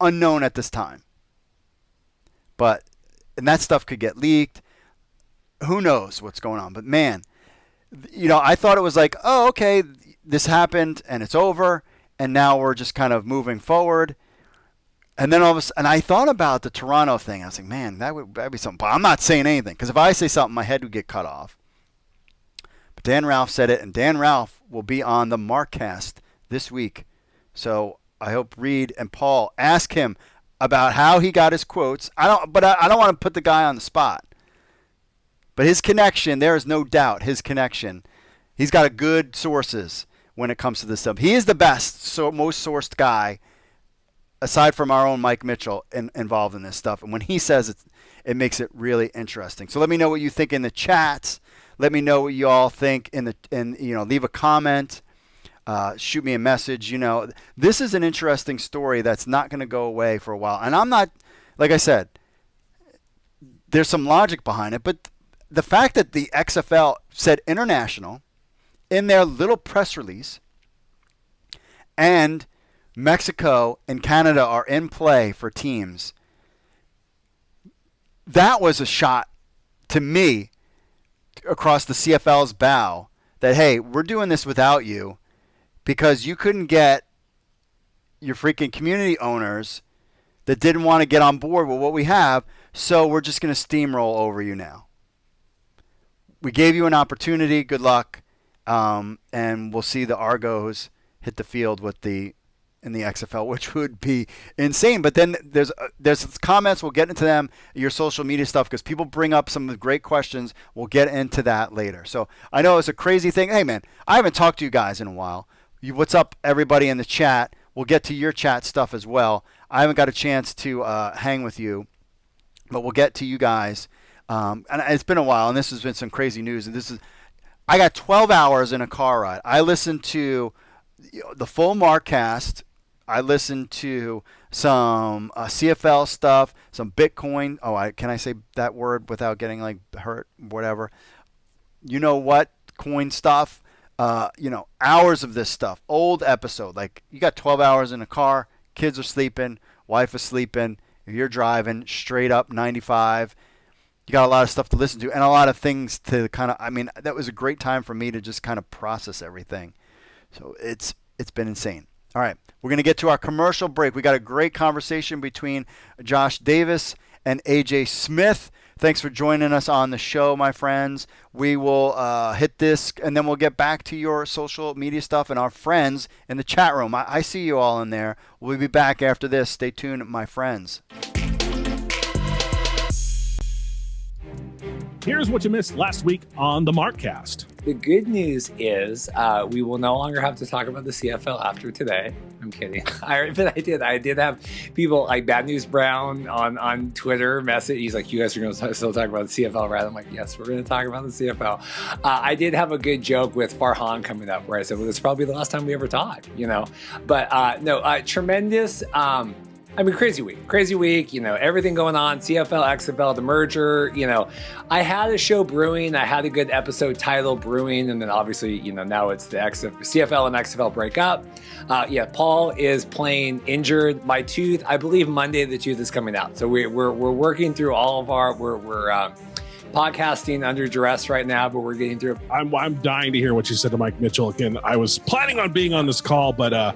unknown at this time. And that stuff could get leaked. Who knows what's going on? But man, I thought it was like, oh, okay, this happened and it's over. And now we're just kind of moving forward. And then all of a sudden, and I thought about the Toronto thing. I was like, man, that'd be something. But I'm not saying anything, because if I say something, my head would get cut off. But Dan Ralph said it, and Dan Ralph will be on the Markcast this week. So I hope Reed and Paul ask him about how he got his quotes. I don't want to put the guy on the spot. But his connection, there is no doubt his connection. He's got a good sources when it comes to this stuff. He is the best, most sourced guy, aside from our own Mike Mitchell, involved in this stuff. And when he says it, it makes it really interesting. So let me know what you think in the chats. Let me know what you all think leave a comment. Shoot me a message. This is an interesting story that's not going to go away for a while. And I'm not, like I said, there's some logic behind it. But the fact that the XFL said international in their little press release, and Mexico and Canada are in play for teams, that was a shot to me across the CFL's bow that, hey, we're doing this without you because you couldn't get your freaking community owners that didn't want to get on board with what we have, so we're just going to steamroll over you now. We gave you an opportunity. Good luck. And we'll see the Argos hit the field in the XFL, which would be insane. But then there's comments. We'll get into them, your social media stuff, because people bring up some of the great questions. We'll get into that later. So I know it's a crazy thing. Hey, man, I haven't talked to you guys in a while. What's up, everybody in the chat? We'll get to your chat stuff as well. I haven't got a chance to hang with you, but we'll get to you guys. And it's been a while, and this has been some crazy news. And I got 12 hours in a car ride. I listened to the full Markcast. I listened to some CFL stuff, some Bitcoin. Oh, can I say that word without getting hurt? Whatever. You know what? Coin stuff. Hours of this stuff. Old episode. You got 12 hours in a car. Kids are sleeping. Wife is sleeping. If you're driving straight up 95. You got a lot of stuff to listen to and a lot of things to that was a great time for me to just kind of process everything. So it's been insane. All right, we're going to get to our commercial break. We got a great conversation between Josh Davis and AJ Smith. Thanks for joining us on the show, my friends. We will hit this, and then we'll get back to your social media stuff and our friends in the chat room. I see you all in there. We'll be back after this. Stay tuned, my friends. Here's what you missed last week on the Markcast. The good news is we will no longer have to talk about the CFL after today. I'm kidding. I did have people like Bad News Brown on Twitter message. He's like, you guys are going to still talk about the CFL, right? I'm like, yes, we're going to talk about the CFL. I did have a good joke with Farhan coming up where I said, well, it's probably the last time we ever talk, But tremendous... crazy week, everything going on, CFL, XFL, the merger, I had a show brewing. I had a good episode title brewing. And then obviously, now it's the CFL and XFL break up. Paul is playing injured. My tooth, I believe Monday, the tooth is coming out. So we're working through all of our, we're podcasting under duress right now, but we're getting through it. I'm dying to hear what you said to Mike Mitchell. Again, I was planning on being on this call, but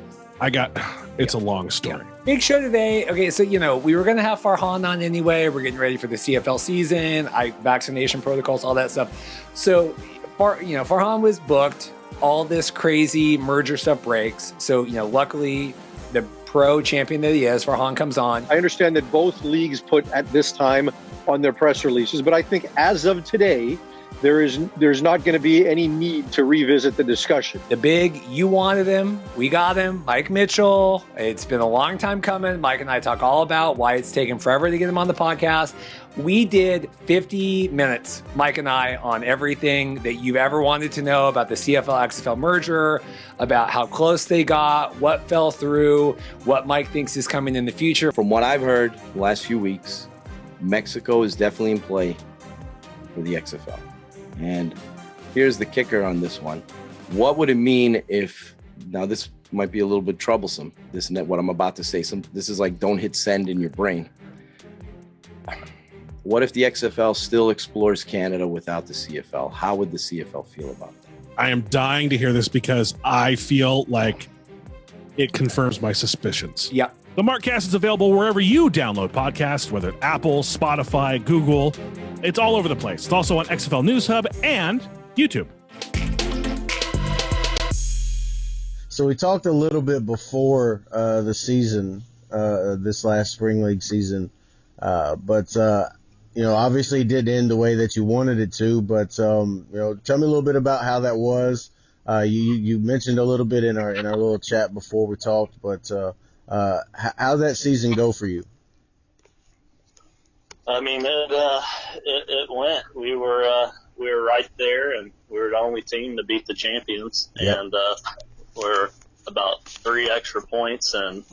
it's a long story. Big show today. Okay, so, we were going to have Farhan on anyway. We're getting ready for the CFL season, vaccination protocols, all that stuff. So, Farhan was booked. All this crazy merger stuff breaks. So, luckily, the pro champion that he is, Farhan, comes on. I understand that both leagues put at this time on their press releases, but I think as of today, there's not going to be any need to revisit the discussion. The big, you wanted him, we got him, Mike Mitchell. It's been a long time coming. Mike and I talk all about why it's taken forever to get him on the podcast. We did 50 minutes, Mike and I, on everything that you've ever wanted to know about the CFL XFL merger, about how close they got, what fell through, what Mike thinks is coming in the future. From what I've heard the last few weeks, Mexico is definitely in play for the XFL. And here's the kicker on this one. What would it mean if, now this might be a little bit troublesome, what I'm about to say, this is like don't hit send in your brain. What if the XFL still explores Canada without the CFL? How would the CFL feel about that? I am dying to hear this because I feel like it confirms my suspicions. Yep. The Markcast is available wherever you download podcasts, whether it's Apple, Spotify, Google. It's all over the place. It's also on XFL News Hub and YouTube. So we talked a little bit before the season, this last spring league season, but obviously it did end the way that you wanted it to. But tell me a little bit about how that was. You mentioned a little bit in our little chat before we talked, but how'd that season go for you? I mean, it went. We were right there, and we were the only team to beat the champions, Yep. and we're about 3 extra points, and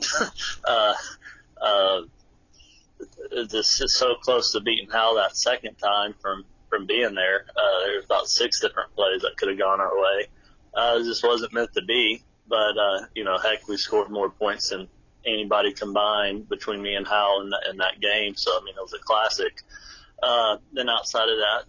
this is so close to beating Hal that second time from being there. There's about 6 different plays that could have gone our way. It just wasn't meant to be, but heck, we scored more points than anybody combined between me and Hal in that game. So, I mean, it was a classic. Then outside of that,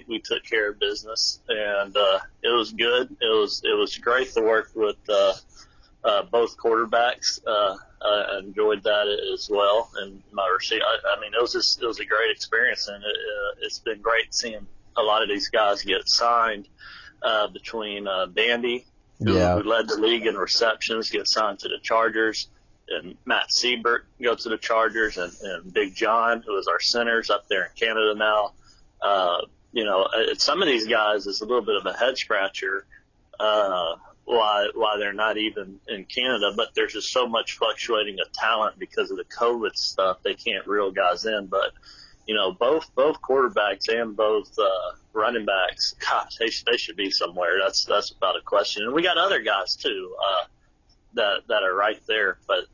we took care of business, and it was good. It was great to work with both quarterbacks. I enjoyed that as well. And my receiver, I mean, it was a great experience, and it's been great seeing a lot of these guys get signed between Bandy, who led the league in receptions, get signed to the Chargers, and Matt Siebert go to the Chargers, and Big John, who is our centers up there in Canada now. Some of these guys is a little bit of a head scratcher why they're not even in Canada, but there's just so much fluctuating of talent because of the COVID stuff. They can't reel guys in, but both quarterbacks and both running backs, gosh, they should be somewhere. That's without a question. And we got other guys too that are right there, but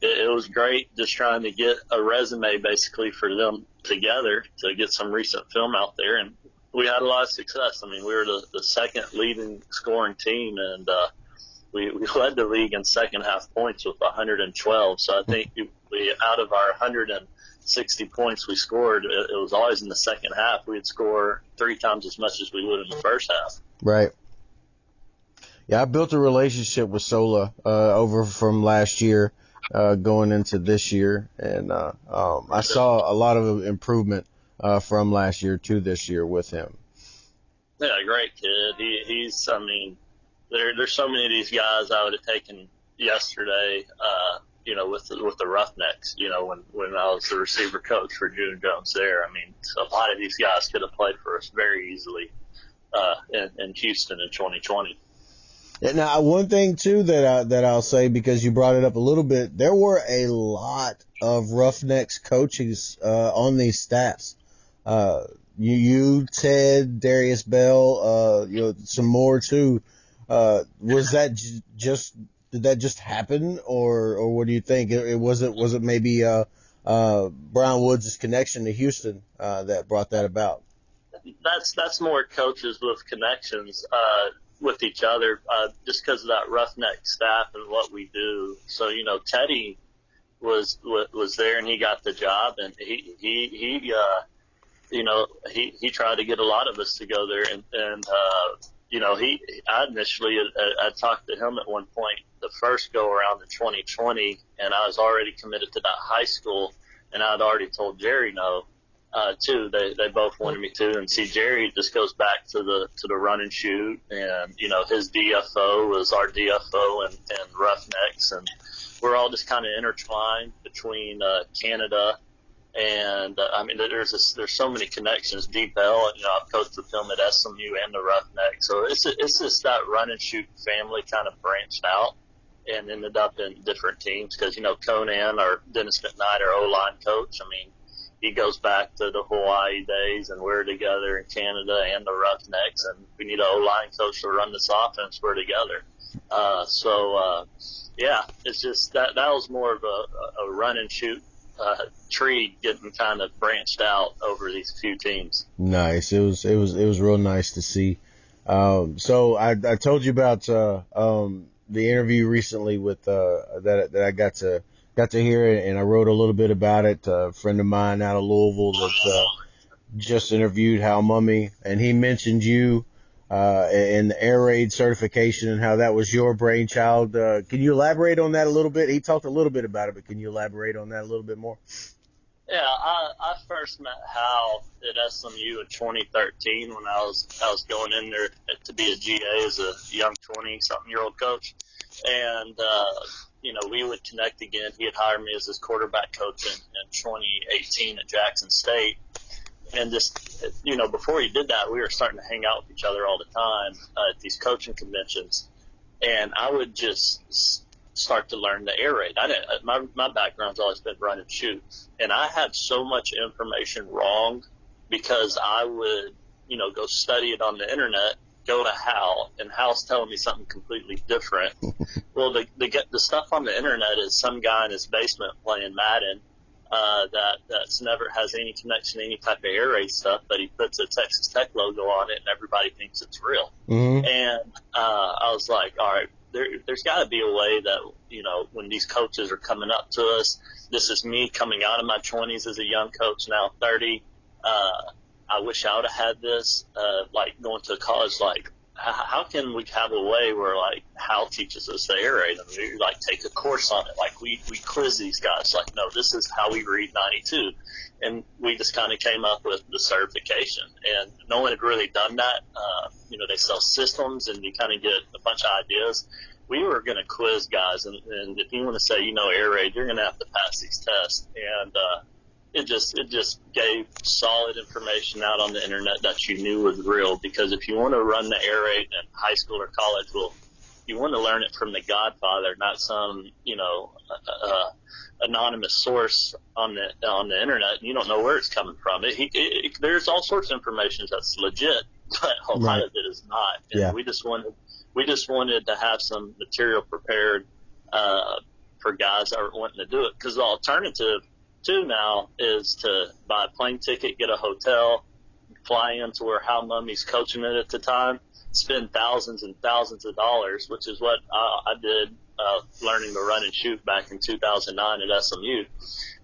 it was great just trying to get a resume basically for them together to get some recent film out there, and we had a lot of success. I mean, we were the second leading scoring team, and we led the league in second half points with 112. So I think we out of our 160 points we scored, it was always in the second half. We'd score 3 times as much as we would in the first half. Right. Yeah, I built a relationship with Sola over from last year going into this year, and I saw a lot of improvement from last year to this year with him. Yeah, great kid. He's I mean, there's so many of these guys I would have taken yesterday, with the Roughnecks, when I was the receiver coach for June Jones there. I mean, a lot of these guys could have played for us very easily in Houston in 2020. Yeah, now, one thing too that I'll say, because you brought it up a little bit, there were a lot of Roughnecks coaches on these staffs. You, Ted, Darius Bell, some more too. Was that did that just happen, or what do you think? Was it maybe Brian Woods' connection to Houston that brought that about? That's more coaches with connections with each other, just because of that Roughneck staff and what we do. So Teddy was there, and he got the job, and he he tried to get a lot of us to go there, and I initially I talked to him at one point the first go around in 2020, and I was already committed to that high school, and I'd already told Jerry no. Too, they both wanted me to, and see, Jerry just goes back to the run and shoot, and his DFO was our DFO and Roughnecks, and we're all just kind of intertwined between Canada and there's so many connections. Deep L, I've coached with him at SMU and the Roughnecks, so it's just that run and shoot family kind of branched out and ended up in different teams because Conan or Dennis McKnight, our O-line coach, he goes back to the Hawaii days, and we're together in Canada and the Roughnecks, and we need an O-line coach to run this offense. We're together. It's just that was more of a run and shoot tree getting kind of branched out over these few teams. Nice. It was real nice to see. So I told you about the interview recently with that I got to hear it, and I wrote a little bit about it. A friend of mine out of Louisville that just interviewed Hal Mummy, and he mentioned you and the air raid certification and how that was your brainchild. Can you elaborate on that a little bit? He talked a little bit about it, but can you elaborate on that a little bit more? Yeah, I first met Hal at SMU in 2013 when I was going in there to be a GA as a young 20-something-year-old coach, and we would connect again. He had hired me as his quarterback coach in 2018 at Jackson State. And just, before he did that, we were starting to hang out with each other all the time at these coaching conventions. And I would just start to learn the air raid. My background's always been run and shoot. And I had so much information wrong because I would, go study it on the internet, go to Hal, and Hal's telling me something completely different. Well, the stuff on the internet is some guy in his basement playing Madden that's never has any connection to any type of air raid stuff, but he puts a Texas Tech logo on it, and everybody thinks it's real. Mm-hmm. And I was like, all right, there's got to be a way that, when these coaches are coming up to us, this is me coming out of my 20s as a young coach, now 30. I wish I would have had this, going to college, how can we have a way where Hal teaches us the air raid? We take a course on it. We quiz these guys. No, this is how we read 92. And we just kind of came up with the certification. And no one had really done that. They sell systems and you kind of get a bunch of ideas. We were going to quiz guys. And if you want to say, air raid, you're going to have to pass these tests. And, it just gave solid information out on the internet that you knew was real, because if you want to run the air raid in high school or college, well, you want to learn it from the Godfather, not some anonymous source on the internet, and you don't know where it's coming from. There's all sorts of information that's legit, but a lot of it is not. And yeah. we just wanted to have some material prepared for guys that are wanting to do it, because the alternative too now is to buy a plane ticket, get a hotel, fly into where Hal Mummy's coaching it at the time, spend thousands and thousands of dollars, which is what I did learning to run and shoot back in 2009 at SMU,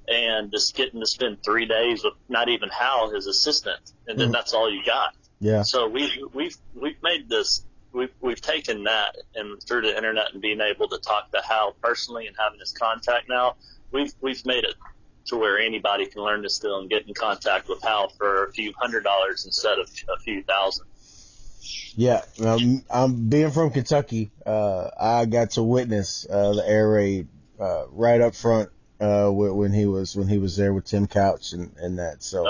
and just getting to spend 3 days with not even Hal, his assistant, and then that's all you got. Yeah. So we've made this. We've taken that, and through the internet and being able to talk to Hal personally and having his contact now, we've made it to where anybody can learn this skill and get in contact with Hal for a few $100 instead of a few thousand. Yeah, I'm being from Kentucky. I got to witness the air raid right up front when he was there with Tim Couch and that. So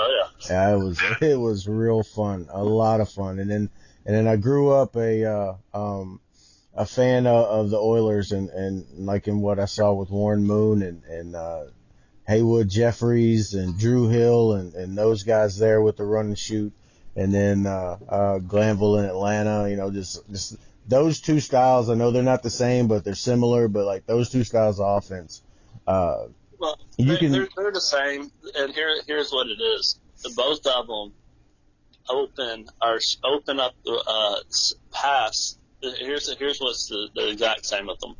it was real fun, a lot of fun. And then I grew up a fan of the Oilers and liking what I saw with Warren Moon and Haywood Jeffries and Drew Hill and those guys there with the run and shoot. And then Glanville in Atlanta, just those two styles. I know they're not the same, but they're similar. But those two styles of offense, they're the same. And here's what it is: both of them open up pass. Here's what's the exact same with them.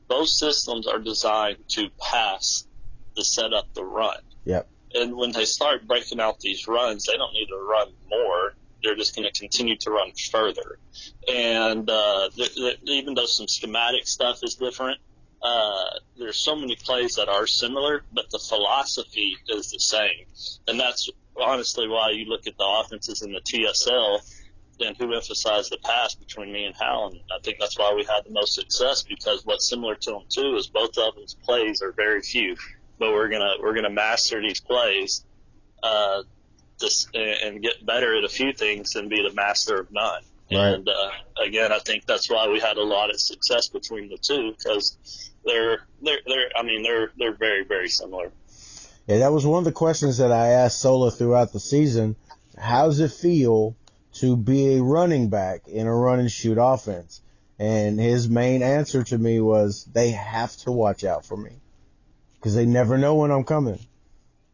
Both systems are designed to pass to set up the run. Yep. And when they start breaking out these runs, they don't need to run more. They're just going to continue to run further. And even though some schematic stuff is different, there's so many plays that are similar, but the philosophy is the same. And that's honestly why you look at the offenses in the TSL and who emphasized the pass between me and Hal. And I think that's why we had the most success, because what's similar to them too is both of them's plays are very few, but we're gonna master these plays and get better at a few things and be the master of none. Right. And again, I think that's why we had a lot of success between the two, because they're very, very similar. Yeah, that was one of the questions that I asked Sola throughout the season. How's it feel to be a running back in a run and shoot offense? And his main answer to me was, they have to watch out for me because they never know when I'm coming.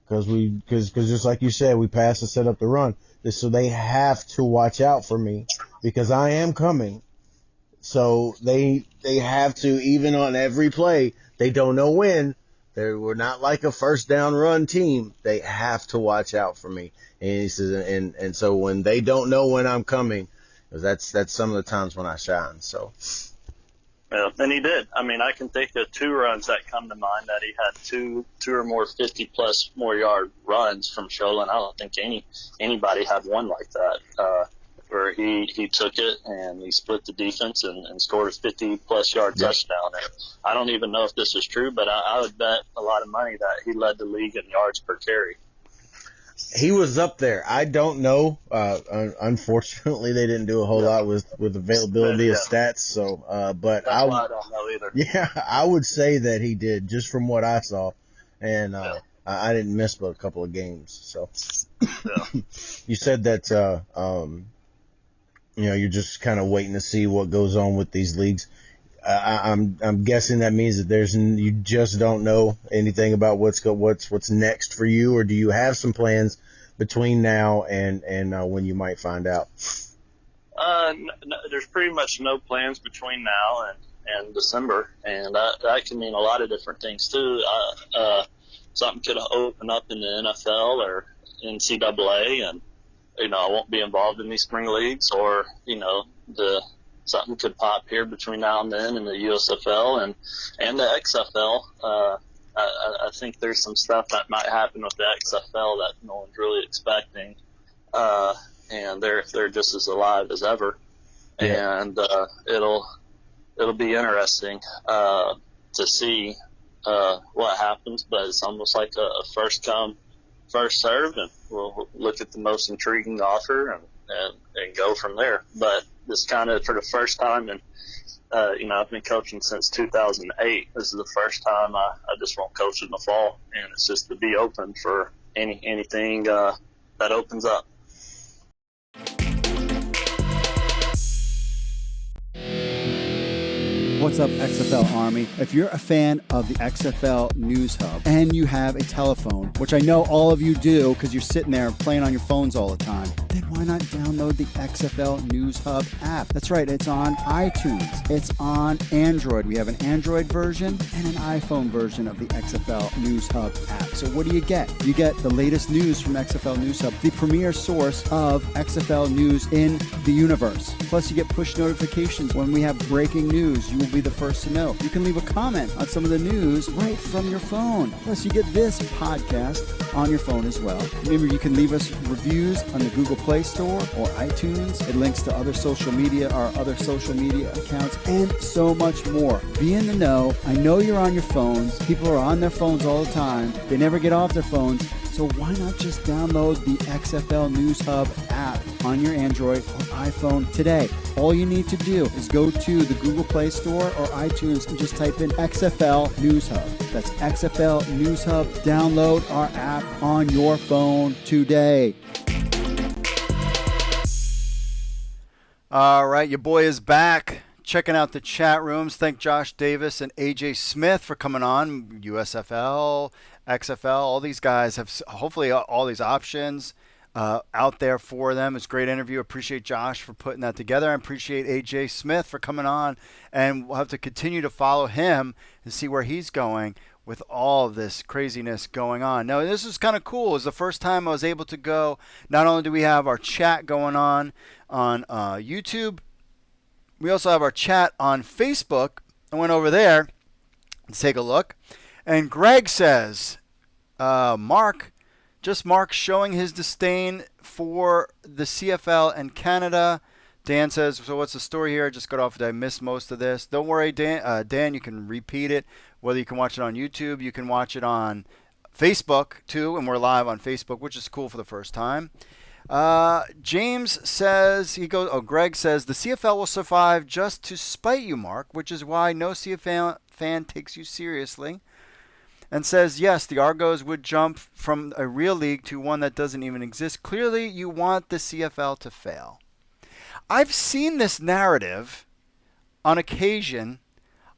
Because just like you said, we pass and set up the run. So they have to watch out for me because I am coming. So they have to, even on every play, they don't know when. We're not like a first down run team. They have to watch out for me. And he says, and so when they don't know when I'm coming, that's some of the times when I shine. So. Yeah, and he did. I mean, I can think of 2 runs that come to mind that he had two or more 50-plus more yard runs from Sholin. I don't think anybody had one like that, where he took it and he split the defense and scored a 50-plus yard touchdown. And I don't even know if this is true, but I would bet a lot of money that he led the league in yards per carry. He was up there. I don't know. Unfortunately, they didn't do a whole lot with availability of stats. So, but That's why I don't know either. Yeah, I would say that he did, just from what I saw, and I didn't miss but a couple of games. So, you said that you're just kind of waiting to see what goes on with these leagues. I'm guessing that means that you just don't know anything about what's next for you, or do you have some plans between now and when you might find out? No, there's pretty much no plans between now and December, and that can mean a lot of different things too. Something could open up in the NFL or NCAA, and I won't be involved in these spring leagues, or something could pop here between now and then in the USFL and the XFL. I think there's some stuff that might happen with the XFL that no one's really expecting, and they're just as alive as ever, and it'll be interesting to see what happens. But it's almost like a first come, first served, and we'll look at the most intriguing offer and go from there. But this kind of for the first time, and I've been coaching since 2008. This is the first time I just won't coach in the fall, and it's just to be open for anything that opens up. What's up, XFL Army? If you're a fan of the XFL News Hub and you have a telephone, which I know all of you do because you're sitting there playing on your phones all the time, then why not download the XFL News Hub app? That's right, it's on iTunes. It's on Android. We have an Android version and an iPhone version of the XFL News Hub app. So what do you get? You get the latest news from XFL News Hub, the premier source of XFL news in the universe. Plus, you get push notifications when we have breaking news. You will be the first to know. You can leave a comment on some of the news right from your phone. Plus, you get this podcast on your phone as well. Remember, you can leave us reviews on the Google Play Store or iTunes. It links to other social media, our other social media accounts, and so much more. Be in the know. I know you're on your phones. People are on their phones all the time. They never get off their phones. So why not just download the XFL News Hub app on your Android or iPhone today? All you need to do is go to the Google Play Store or iTunes and just type in XFL News Hub. That's XFL News Hub. Download our app on your phone today. All right, your boy is back. Checking out the chat rooms. Thank Josh Davis and AJ Smith for coming on. USFL, XFL, all these guys have hopefully all these options out there for them. It's a great interview. Appreciate Josh for putting that together. I appreciate AJ Smith for coming on, and we'll have to continue to follow him and see where he's going with all of this craziness going on. Now, this is kind of cool. It was the first time I was able to go. Not only do we have our chat going on YouTube, we also have our chat on Facebook. I went over there to take a look. And Greg says, Mark showing his disdain for the CFL and Canada. Dan says, so what's the story here? I just got off. I missed most of this. Don't worry, Dan. Dan, you can repeat it. Whether you can watch it on YouTube, you can watch it on Facebook too, and we're live on Facebook, which is cool for the first time. James says, Greg says, the CFL will survive just to spite you, Mark, which is why no CFL fan takes you seriously. And says, yes, the Argos would jump from a real league to one that doesn't even exist. Clearly, you want the CFL to fail. I've seen this narrative on occasion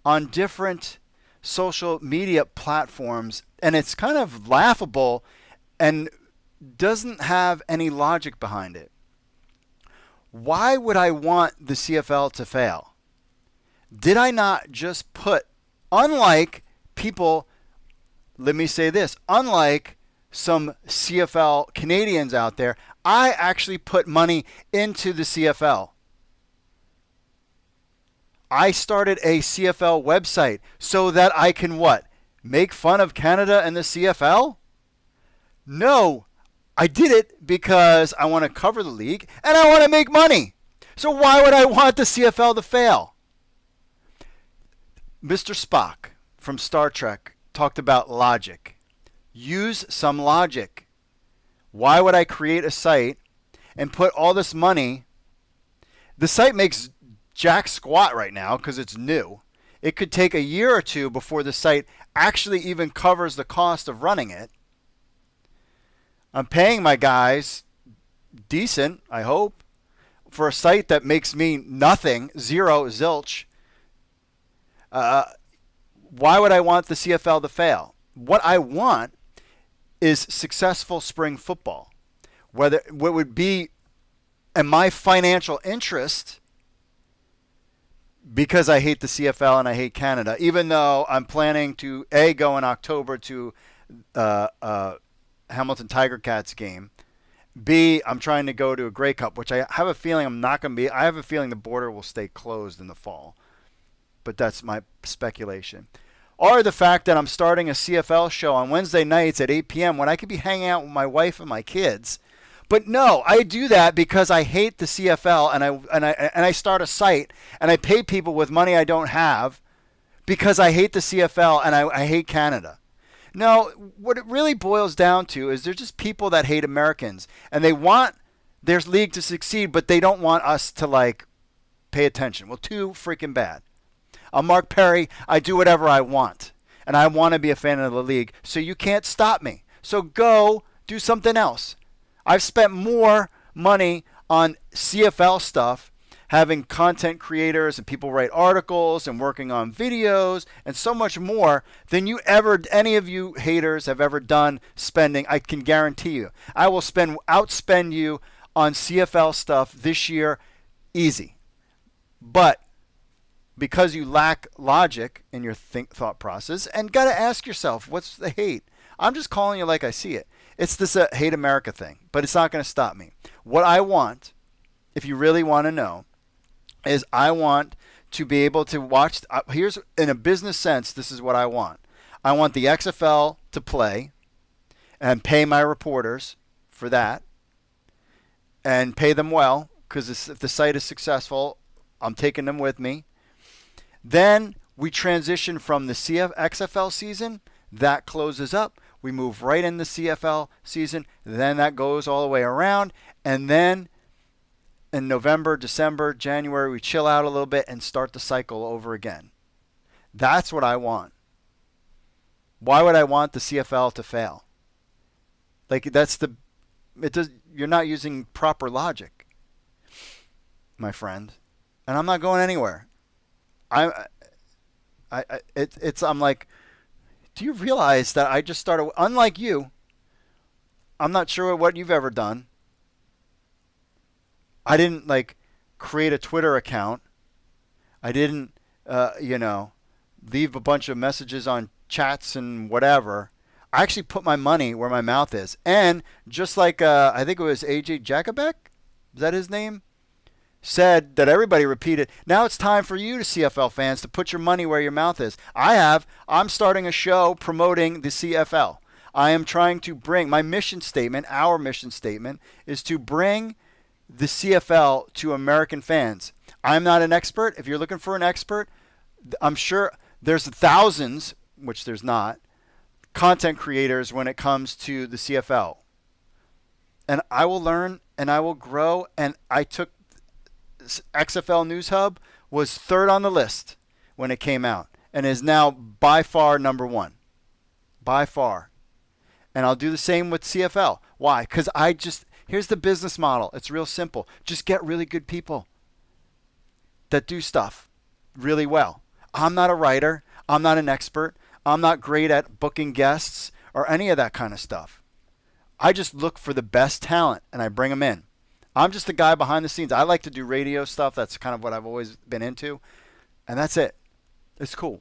on different social media platforms, and it's kind of laughable and doesn't have any logic behind it. Why would I want the CFL to fail? Did I not just put, unlike people, let me say this, unlike some CFL Canadians out there, I actually put money into the CFL. I started a CFL website so that I can what? Make fun of Canada and the CFL? No, I did it because I want to cover the league and I want to make money. So why would I want the CFL to fail? Mr. Spock from Star Trek talked about logic. Use some logic. Why would I create a site and put all this money? The site makes jack squat right now because it's new. It could take a year or two before the site actually even covers the cost of running it. I'm paying my guys decent, I hope, for a site that makes me nothing, zero, zilch. Why would I want the CFL to fail? What I want is successful spring football. What would be in my financial interest, because I hate the CFL and I hate Canada, even though I'm planning to go in October to Hamilton Tiger Cats game. B, I'm trying to go to a Grey Cup, which I have a feeling I'm not going to be. I have a feeling the border will stay closed in the fall, but that's my speculation. Or the fact that I'm starting a CFL show on Wednesday nights at 8 p.m. when I could be hanging out with my wife and my kids. But no, I do that because I hate the CFL and I start a site and I pay people with money I don't have because I hate the CFL and I hate Canada. No, what it really boils down to is they're just people that hate Americans and they want their league to succeed, but they don't want us to pay attention. Well, too freaking bad. I'm Mark Perry. I do whatever I want. And I want to be a fan of the league. So you can't stop me. So go do something else. I've spent more money on CFL stuff, having content creators and people write articles and working on videos and so much more than any of you haters have ever done spending. I can guarantee you. I will outspend you on CFL stuff this year easy. But because you lack logic in your thought process, and got to ask yourself, what's the hate? I'm just calling you like I see it. It's this hate America thing, but it's not going to stop me. What I want, if you really want to know, is I want to be able to watch. Here's, in a business sense, this is what I want. I want the XFL to play and pay my reporters for that and pay them well, because if the site is successful, I'm taking them with me. Then we transition from the XFL season. That closes up. We move right in the CFL season. Then that goes all the way around. And then in November, December, January, we chill out a little bit and start the cycle over again. That's what I want. Why would I want the CFL to fail? You're not using proper logic, my friend. And I'm not going anywhere. I'm like, do you realize that I just started, unlike you, I'm not sure what you've ever done. I didn't create a Twitter account. I didn't, leave a bunch of messages on chats and whatever, I actually put my money where my mouth is. And just like I think it was AJ Jakubek, is that his name? Said that everybody repeated, now it's time for you to CFL fans to put your money where your mouth is. I'm starting a show promoting the CFL. I am trying to bring my mission statement, our mission statement is to bring the CFL to American fans. I'm not an expert. If you're looking for an expert, I'm sure there's thousands, which there's not, content creators when it comes to the CFL. And I will learn and I will grow. And I took XFL News Hub was third on the list when it came out and is now by far number one. By far. And I'll do the same with CFL. Why? Because here's the business model. It's real simple. Just get really good people that do stuff really well. I'm not a writer. I'm not an expert. I'm not great at booking guests or any of that kind of stuff. I just look for the best talent and I bring them in. I'm just the guy behind the scenes. I like to do radio stuff. That's kind of what I've always been into. And that's it. It's cool.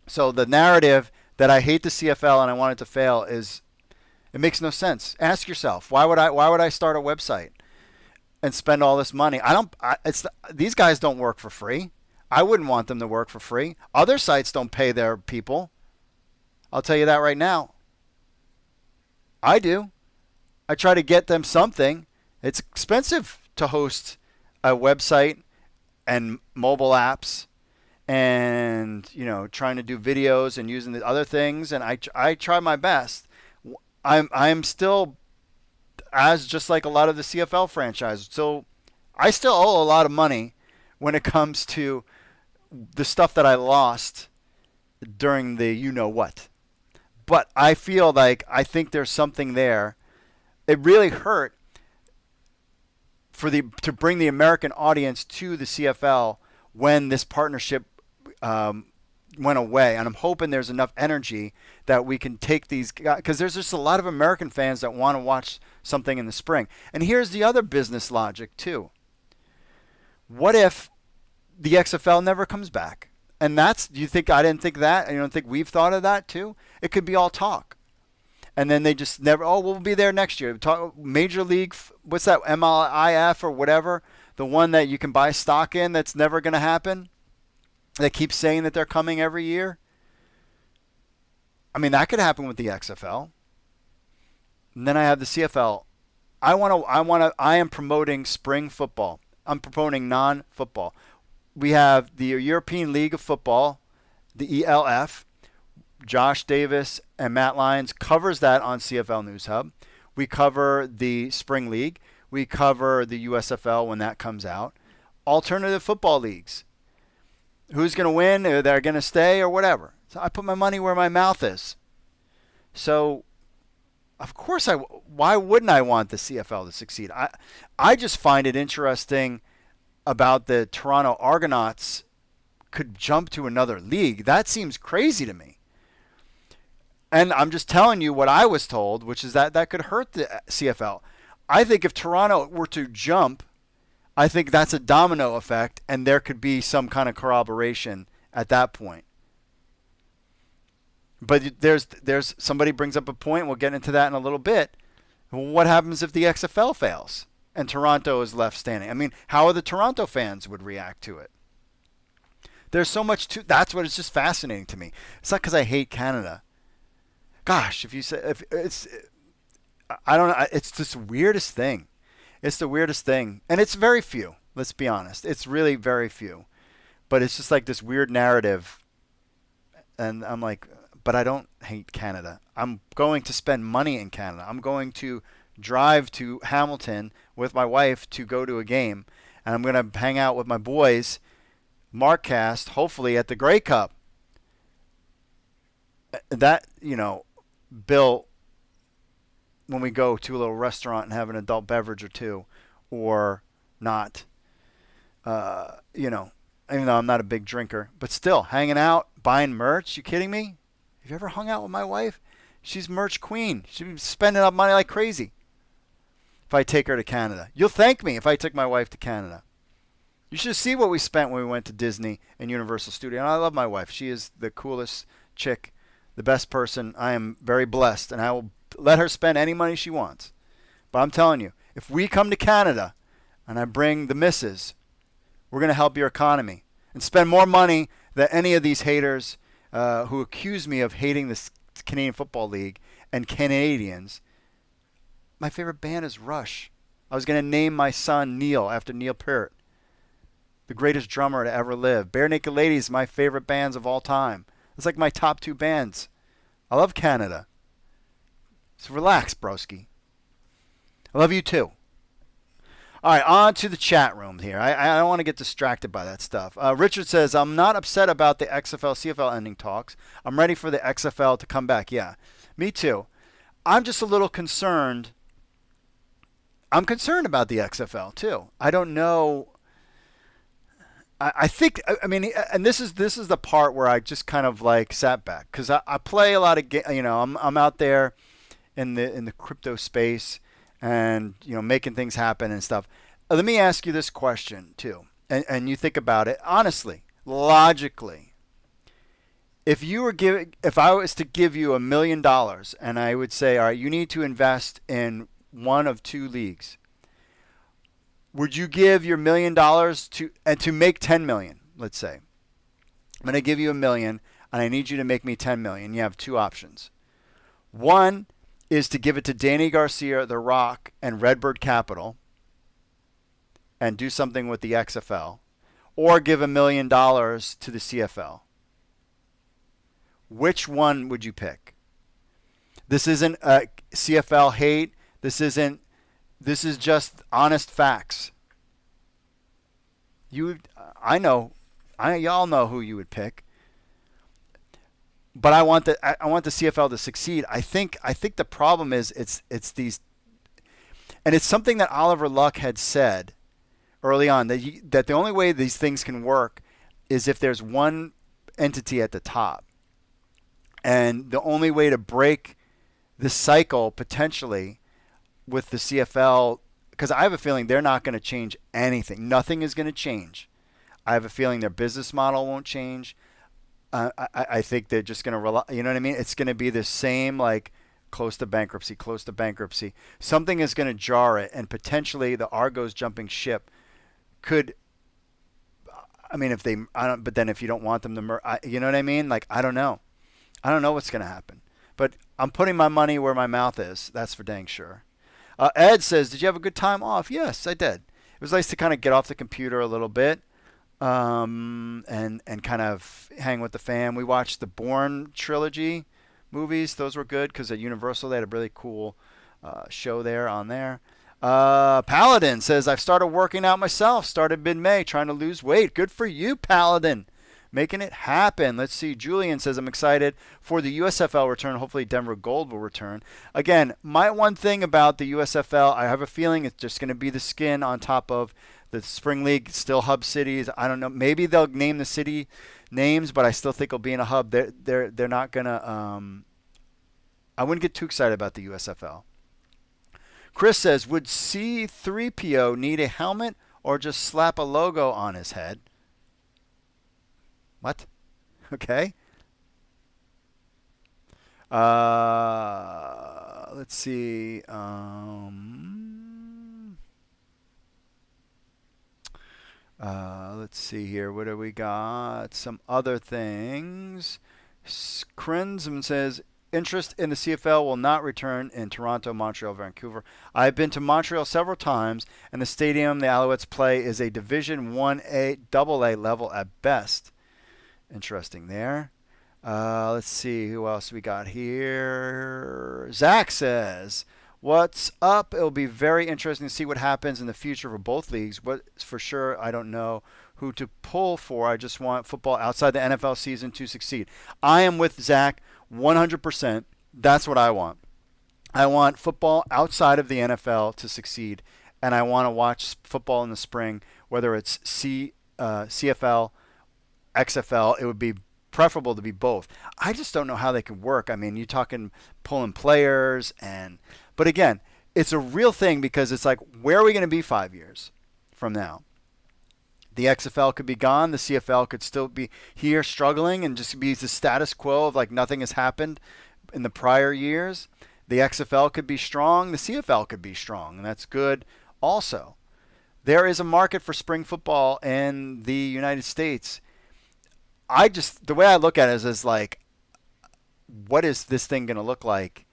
So the narrative that I hate the CFL and I want it to fail it makes no sense. Ask yourself, why would I start a website and spend all this money? These guys don't work for free. I wouldn't want them to work for free. Other sites don't pay their people. I'll tell you that right now. I do. I try to get them something. It's expensive to host a website and mobile apps and, trying to do videos and using the other things. And I try my best. I'm still, as just like a lot of the CFL franchises. So I still owe a lot of money when it comes to the stuff that I lost during the you-know-what. But I feel like I think there's something there. It really hurt to bring the American audience to the CFL when this partnership went away. And I'm hoping there's enough energy that we can take these guys, because there's just a lot of American fans that want to watch something in the spring. And here's the other business logic too. What if the XFL never comes back? And do you think I didn't think that? And you don't think we've thought of that too? It could be all talk. And then they just never, we'll be there next year. Major League, what's that, MLIF or whatever, the one that you can buy stock in that's never going to happen. They keep saying that they're coming every year. I mean, that could happen with the XFL. And then I have the CFL. I am promoting spring football. I'm promoting non-football. We have the European League of Football, the ELF. Josh Davis and Matt Lyons covers that on CFL News Hub. We cover the Spring League. We cover the USFL when that comes out. Alternative football leagues. Who's going to win? Or they're going to stay or whatever. So I put my money where my mouth is. So, of course, why wouldn't I want the CFL to succeed? I just find it interesting about the Toronto Argonauts could jump to another league. That seems crazy to me. And I'm just telling you what I was told, which is that could hurt the CFL. I think if Toronto were to jump, I think that's a domino effect, and there could be some kind of corroboration at that point. But there's somebody brings up a point. We'll get into that in a little bit. What happens if the XFL fails and Toronto is left standing? I mean, how are the Toronto fans would react to it? There's so much to. That's what is just fascinating to me. It's not because I hate Canada. Gosh, if it's, I don't know. It's just the weirdest thing. It's the weirdest thing, and it's very few. Let's be honest. It's really very few, but it's just like this weird narrative, and I'm like, but I don't hate Canada. I'm going to spend money in Canada. I'm going to drive to Hamilton with my wife to go to a game, and I'm going to hang out with my boys, Markcast, hopefully at the Grey Cup. That, Bill, when we go to a little restaurant and have an adult beverage or two, or not, even though I'm not a big drinker, but still hanging out, buying merch. You kidding me? Have you ever hung out with my wife? She's merch queen. She's spending up money like crazy. If I take her to Canada, you'll thank me if I took my wife to Canada. You should see what we spent when we went to Disney and Universal Studios. And I love my wife. She is the coolest chick the best person. I am very blessed, and I will let her spend any money she wants. But I'm telling you, if we come to Canada and I bring the missus, we're going to help your economy and spend more money than any of these haters who accuse me of hating the Canadian Football League and Canadians. My favorite band is Rush. I was going to name my son Neil after Neil Peart, the greatest drummer to ever live. Bare Naked Ladies, my favorite bands of all time. It's like my top 2 bands. I love Canada. So relax, broski. I love you too. All right, on to the chat room here. I don't want to get distracted by that stuff. Richard says, I'm not upset about the XFL, CFL ending talks. I'm ready for the XFL to come back. Yeah, me too. I'm just a little concerned. I'm concerned about the XFL too. I don't know. I think, I mean, and this is the part where I just kind of like sat back because I play a lot of, I'm out there in the crypto space and, making things happen and stuff. Let me ask you this question too. And you think about it honestly, logically. If I was to give you $1 million and I would say, all right, you need to invest in one of 2 leagues, would you give your $1 million to make 10 million? Let's say I'm going to give you $1 million and I need you to make me 10 million. You have 2 options. One is to give it to Danny Garcia, The Rock, and Redbird Capital and do something with the XFL, or give $1 million to the CFL. Which one would you pick? This isn't CFL hate. This is just honest facts. Y'all know who you would pick. But I want the CFL to succeed. I think the problem is it's these, and it's something that Oliver Luck had said early on that the only way these things can work is if there's one entity at the top, and the only way to break the cycle potentially with the CFL, because I have a feeling they're not going to change anything. Nothing is going to change. I have a feeling their business model won't change. I think they're just going to rely. You know what I mean? It's going to be the same, like close to bankruptcy. Something is going to jar it, and potentially the Argos jumping ship could. I mean, but then if you don't want them to, you know what I mean? Like, I don't know. I don't know what's going to happen. But I'm putting my money where my mouth is. That's for dang sure. Ed says, did you have a good time off? Yes, I did. It was nice to kind of get off the computer a little bit. And kind of hang with the fam. We watched the Bourne trilogy movies. Those were good because at Universal they had a really cool show there on there. Paladin says, I've started working out myself. Started mid-May trying to lose weight. Good for you, Paladin. Making it happen. Let's see. Julian says, I'm excited for the USFL return. Hopefully Denver Gold will return. Again, my one thing about the USFL, I have a feeling it's just going to be the skin on top of the Spring League, still hub cities. I don't know. Maybe they'll name the city names, but I still think it'll be in a hub. They're not gonna. I wouldn't get too excited about the USFL. Chris says, would C3PO need a helmet or just slap a logo on his head? What? Okay. Let's see. Let's see here. What do we got? Some other things. Krenzman says, interest in the CFL will not return in Toronto, Montreal, Vancouver. I've been to Montreal several times, and the stadium the Alouettes play is a Division 1A, AA level at best. Interesting there. Let's see who else we got here. Zach says, what's up? It'll be very interesting to see what happens in the future for both leagues. What for sure, I don't know who to pull for. I just want football outside the NFL season to succeed. I am with Zach 100%. That's what I want. I want football outside of the NFL to succeed, and I want to watch football in the spring, whether it's CFL, XFL. It would be preferable to be both. I just don't know how they can work. I mean, you're talking pulling players, but again, it's a real thing because it's like, where are we going to be 5 years from now? The XFL could be gone. The CFL could still be here struggling and just be the status quo of like nothing has happened in the prior years. The XFL could be strong. The CFL could be strong, and that's good also. There is a market for spring football in the United States. The way I look at it is like, what is this thing going to look like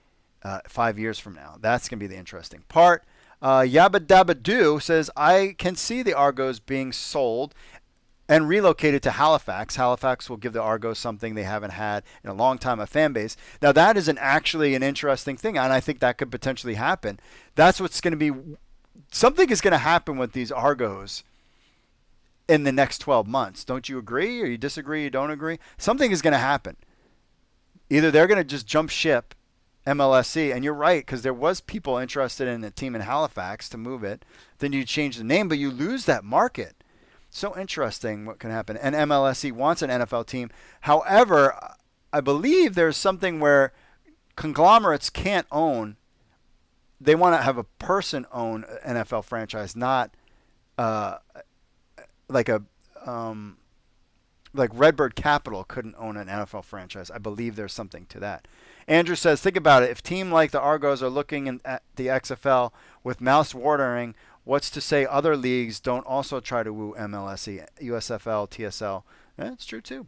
5 years from now? That's going to be the interesting part. Yabba Dabba Doo says, I can see the Argos being sold and relocated to Halifax. Halifax will give the Argos something they haven't had in a long time, a fan base. Now, that is actually an interesting thing, and I think that could potentially happen. That's what's going to be – something is going to happen with these Argos in the next 12 months. Don't you agree, or you disagree, you don't agree? Something is going to happen. Either they're going to just jump ship MLSC, and you're right, because there was people interested in a team in Halifax to move it. Then you change the name, but you lose that market. So interesting what can happen. And MLSC wants an NFL team. However, I believe there's something where conglomerates can't own. They want to have a person own an NFL franchise, not like Redbird Capital couldn't own an NFL franchise. I believe there's something to that. Andrew says, think about it. If team like the Argos are looking at the XFL with mouse watering, what's to say other leagues don't also try to woo MLSE, USFL, TSL? That's true too.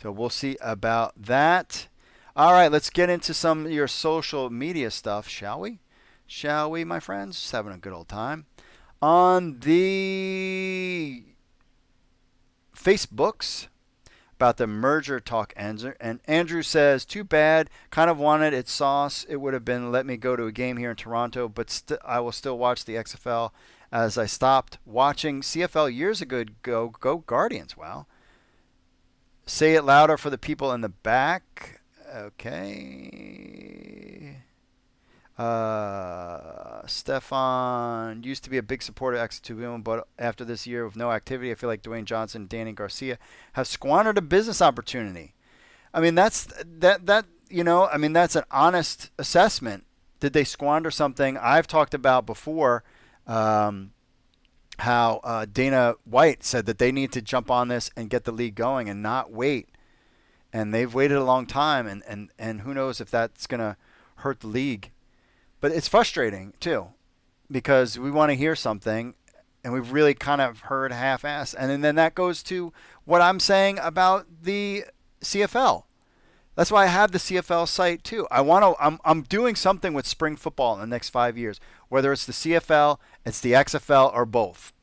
So we'll see about that. All right, let's get into some of your social media stuff, shall we? Shall we, my friends? Just having a good old time. On the Facebooks about the merger talk, and Andrew says, too bad, kind of wanted its sauce. It would have been let me go to a game here in Toronto, but I will still watch the XFL as I stopped watching CFL years ago. Go Guardians. Wow. Say it louder for the people in the back. Okay. Stefan used to be a big supporter of X2, but after this year with no activity, I feel like Dwayne Johnson and Danny Garcia have squandered a business opportunity. I mean, that's an honest assessment. Did they squander something? I've talked about before how Dana White said that they need to jump on this and get the league going and not wait. And they've waited a long time, and who knows if that's going to hurt the league. But it's frustrating, too, because we want to hear something, and we've really kind of heard half-ass. And then that goes to what I'm saying about the CFL. That's why I have the CFL site, too. I'm doing something with spring football in the next 5 years, whether it's the CFL, it's the XFL, or both,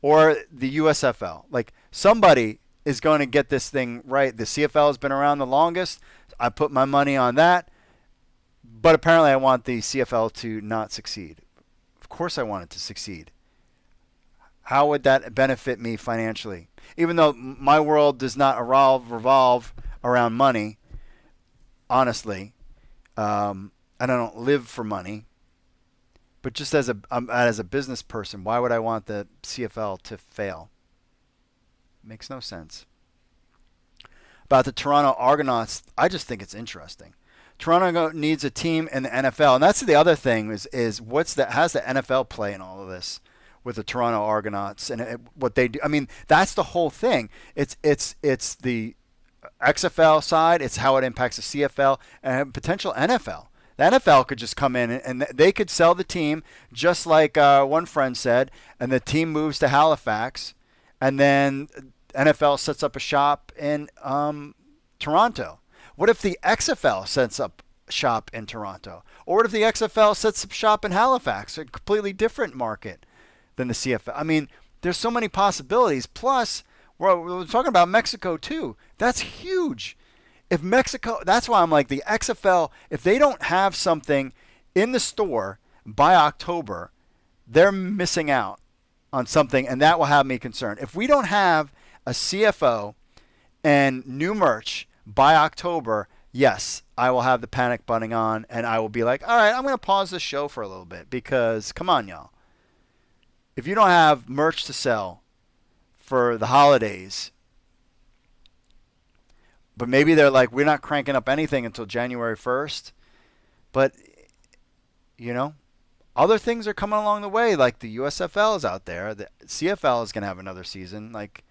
or the USFL. Like, somebody is going to get this thing right. The CFL has been around the longest. I put my money on that. But apparently I want the CFL to not succeed. Of course I want it to succeed. How would that benefit me financially? Even though my world does not revolve around money, honestly, and I don't live for money. But just as a business person, why would I want the CFL to fail? Makes no sense. About the Toronto Argonauts, I just think it's interesting. Toronto needs a team in the NFL, and that's the other thing is how's the NFL play in all of this with the Toronto Argonauts and what they do? I mean, that's the whole thing. It's the XFL side. It's how it impacts the CFL and potential NFL. The NFL could just come in and they could sell the team just like one friend said, and the team moves to Halifax, and then NFL sets up a shop in Toronto. What if the XFL sets up shop in Toronto? Or what if the XFL sets up shop in Halifax, a completely different market than the CFL? I mean, there's so many possibilities. Plus, we're talking about Mexico too. That's huge. If Mexico, that's why I'm like the XFL, if they don't have something in the store by October, they're missing out on something, and that will have me concerned. If we don't have a CFO and new merch by October, yes, I will have the panic button on, and I will be like, all right, I'm going to pause the show for a little bit because, come on, y'all. If you don't have merch to sell for the holidays, but maybe they're like, we're not cranking up anything until January 1st, but, other things are coming along the way, like the USFL is out there. The CFL is going to have another season. Like,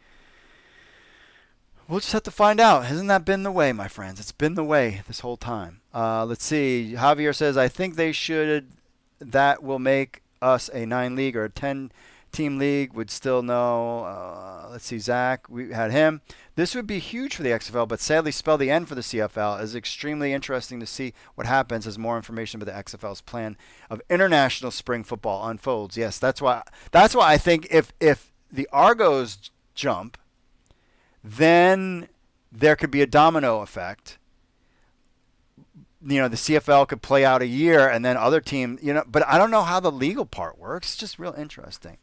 we'll just have to find out. Hasn't that been the way, my friends? It's been the way this whole time. Let's see. Javier says, I think they should. That will make us a 9-league or a 10-team league. Would still know. Let's see. Zach, we had him. This would be huge for the XFL, but sadly spell the end for the CFL. Is extremely interesting to see what happens as more information about the XFL's plan of international spring football unfolds. Yes, that's why I think if the Argos jump, then there could be a domino effect. The CFL could play out a year and then other team, but I don't know how the legal part works. It's just real interesting.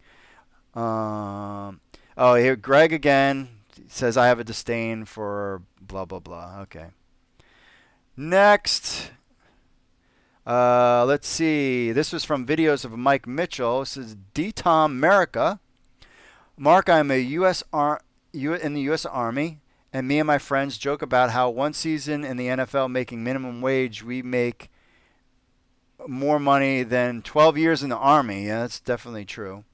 Here, Greg again says, I have a disdain for blah, blah, blah. Okay. Next. Let's see. This was from videos of Mike Mitchell. This is D-Tom America. Mark, I'm a in the U.S. Army, and me and my friends joke about how one season in the NFL making minimum wage, we make more money than 12 years in the Army. Yeah, that's definitely true.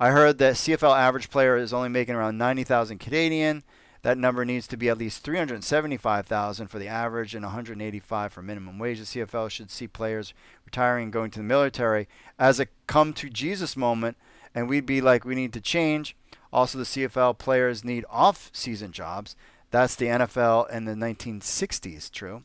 I heard that CFL average player is only making around 90,000 Canadian. That number needs to be at least 375,000 for the average and 185 for minimum wage. The CFL should see players retiring and going to the military as a come to Jesus moment, and we'd be like, we need to change. Also, the CFL players need off-season jobs. That's the NFL in the 1960s, true.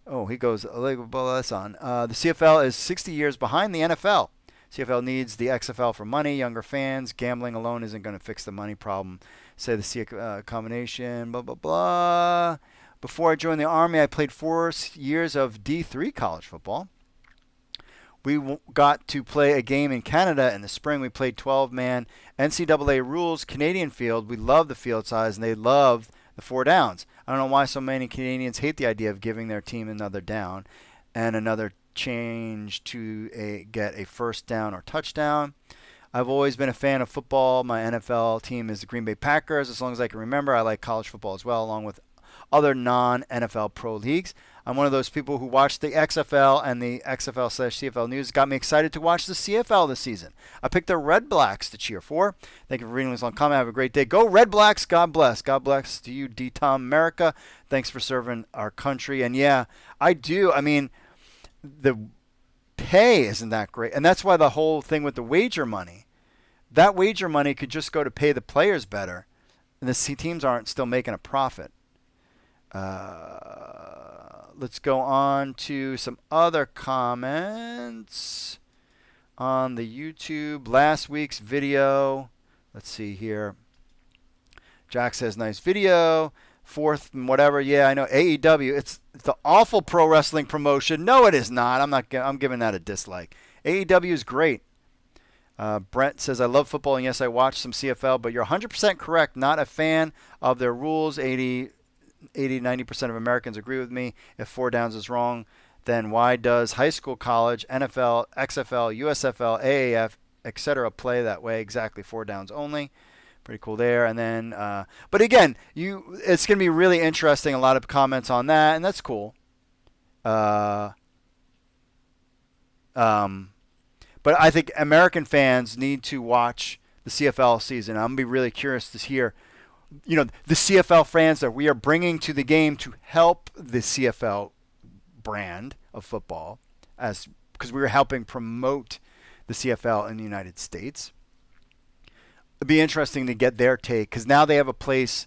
Oh, he goes, that's on. The CFL is 60 years behind the NFL. CFL needs the XFL for money, younger fans. Gambling alone isn't going to fix the money problem. Say the CFL combination, blah, blah, blah. Before I joined the Army, I played 4 years of D3 college football. We got to play a game in Canada in the spring. We played 12-man NCAA rules Canadian field. We love the field size, and they love the 4 downs. I don't know why so many Canadians hate the idea of giving their team another down and another change to get a first down or touchdown. I've always been a fan of football. My NFL team is the Green Bay Packers. As long as I can remember, I like college football as well, along with other non-NFL pro leagues. I'm one of those people who watched the XFL and the XFL/CFL news. Got me excited to watch the CFL this season. I picked the Red Blacks to cheer for. Thank you for reading this long comment. Have a great day. Go Red Blacks. God bless. God bless to you, D-Tom America. Thanks for serving our country. And yeah, I do. I mean, the pay isn't that great. And that's why the whole thing with the wager money, that wager money could just go to pay the players better. And the teams aren't still making a profit. Let's go on to some other comments on the YouTube. Last week's video. Let's see here. Jack says, nice video. Fourth and whatever. Yeah, I know. AEW. It's the awful pro wrestling promotion. No, it is not. I'm giving that a dislike. AEW is great. Brent says, I love football, and yes, I watch some CFL, but you're 100% correct. Not a fan of their rules. 90% of Americans agree with me. If 4 downs is wrong, then why does high school, college, NFL, XFL, USFL, AAF, etc. play that way? Exactly, 4 downs only. Pretty cool there. And then, but again, it's going to be really interesting. A lot of comments on that, and that's cool. But I think American fans need to watch the CFL season. I'm going to be really curious to hear, the CFL fans that we are bringing to the game to help the CFL brand of football, because we were helping promote the CFL in the United States. It'd be interesting to get their take, because now they have a place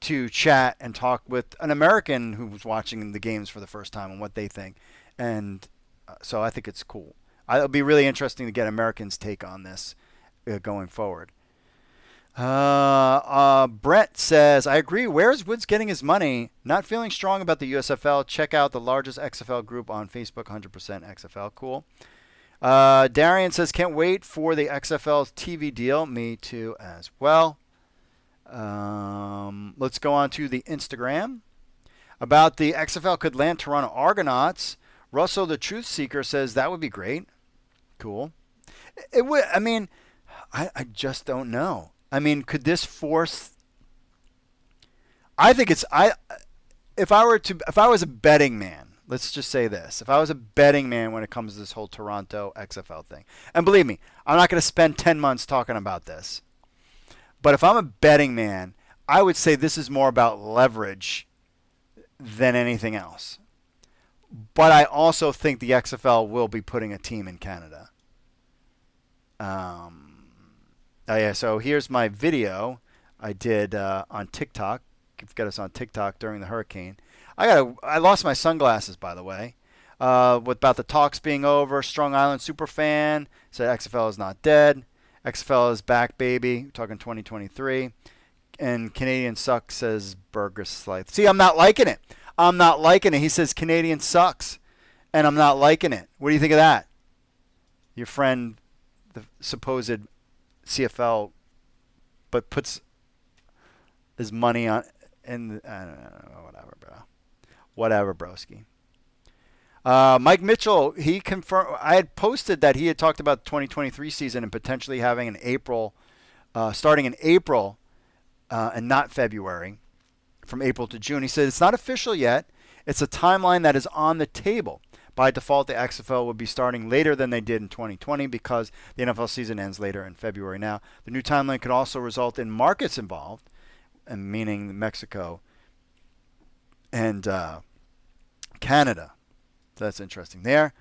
to chat and talk with an American who's watching the games for the first time and what they think. And so I think it's cool. It'll be really interesting to get Americans' take on this going forward. Brett says, I agree. Where is Woods getting his money? Not feeling strong about the USFL. Check out the largest XFL group on Facebook, 100% XFL. Cool. Darian says, can't wait for the XFL TV deal. Me too as well. Let's go on to the Instagram. About the XFL could land Toronto Argonauts. Russell, the Truth Seeker, says that would be great. Cool. It would. I mean, I just don't know. I mean, could this force? I think it's. If I was a betting man, Let's just say this. If I was a betting man when it comes to this whole Toronto XFL thing, and believe me, I'm not going to spend 10 months talking about this, but if I'm a betting man, I would say this is more about leverage than anything else. But I also think the XFL will be putting a team in Canada. So here's my video I did on TikTok. You've got us on TikTok during the hurricane. I lost my sunglasses, by the way. With about the talks being over, Strong Island superfan said XFL is not dead. XFL is back, baby. We're talking 2023. And Canadian sucks, says Burger Slice. See, I'm not liking it. I'm not liking it. He says Canadian sucks, and I'm not liking it. What do you think of that? Your friend, the supposed CFL, but puts his money on, and I don't know, whatever, bro. Whatever, broski. Mike Mitchell, he confirmed. I had posted that he had talked about the 2023 season and potentially having an April, starting in April, and not February, from April to June. He said it's not official yet. It's a timeline that is on the table. By default, the XFL would be starting later than they did in 2020 because the NFL season ends later in February now. The new timeline could also result in markets involved, and meaning Mexico and Canada. So that's interesting there.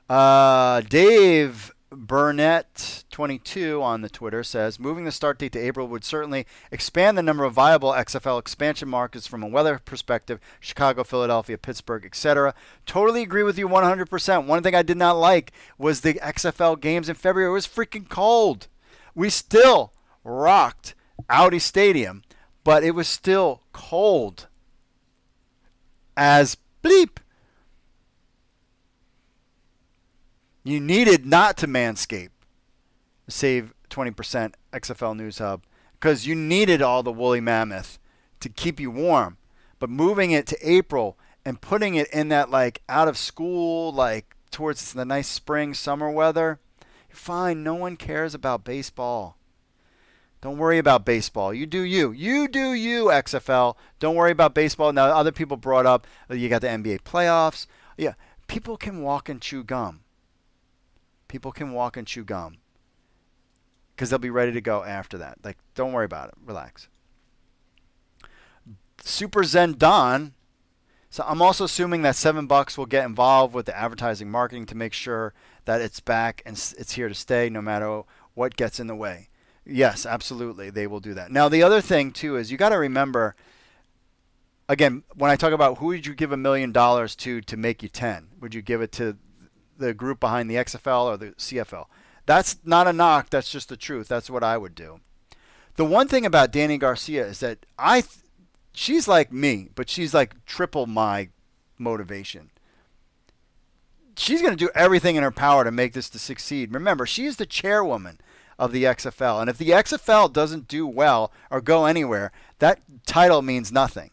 Dave Burnett 22 on the Twitter says moving the start date to April would certainly expand the number of viable XFL expansion markets from a weather perspective: Chicago, Philadelphia, Pittsburgh, etc. Totally agree with you 100%. One thing I did not like was the XFL games in February. It was freaking cold. We still rocked Audi Stadium, but it was still cold as bleep. You needed not to manscape, save 20% XFL News Hub, because you needed all the woolly mammoth to keep you warm. But moving it to April and putting it in that like out of school, like towards the nice spring, summer weather, you're fine. No one cares about baseball. Don't worry about baseball. You do you. You do you, XFL. Don't worry about baseball. Now, other people brought up you got the NBA playoffs. Yeah, people can walk and chew gum. People can walk and chew gum because they'll be ready to go after that. Like, don't worry about it. Relax. Super Zen Don. So I'm also assuming that $7 will get involved with the advertising marketing to make sure that it's back and it's here to stay no matter what gets in the way. Yes, absolutely. They will do that. Now, the other thing, too, is you got to remember, again, when I talk about who would you give $1 million to make you 10, would you give it to the group behind the XFL or the CFL? That's not a knock. That's just the truth. That's what I would do. The one thing about Dani Garcia is that she's like me, but she's like triple my motivation. She's going to do everything in her power to make this to succeed. Remember, she is the chairwoman of the XFL. And if the XFL doesn't do well or go anywhere, that title means nothing.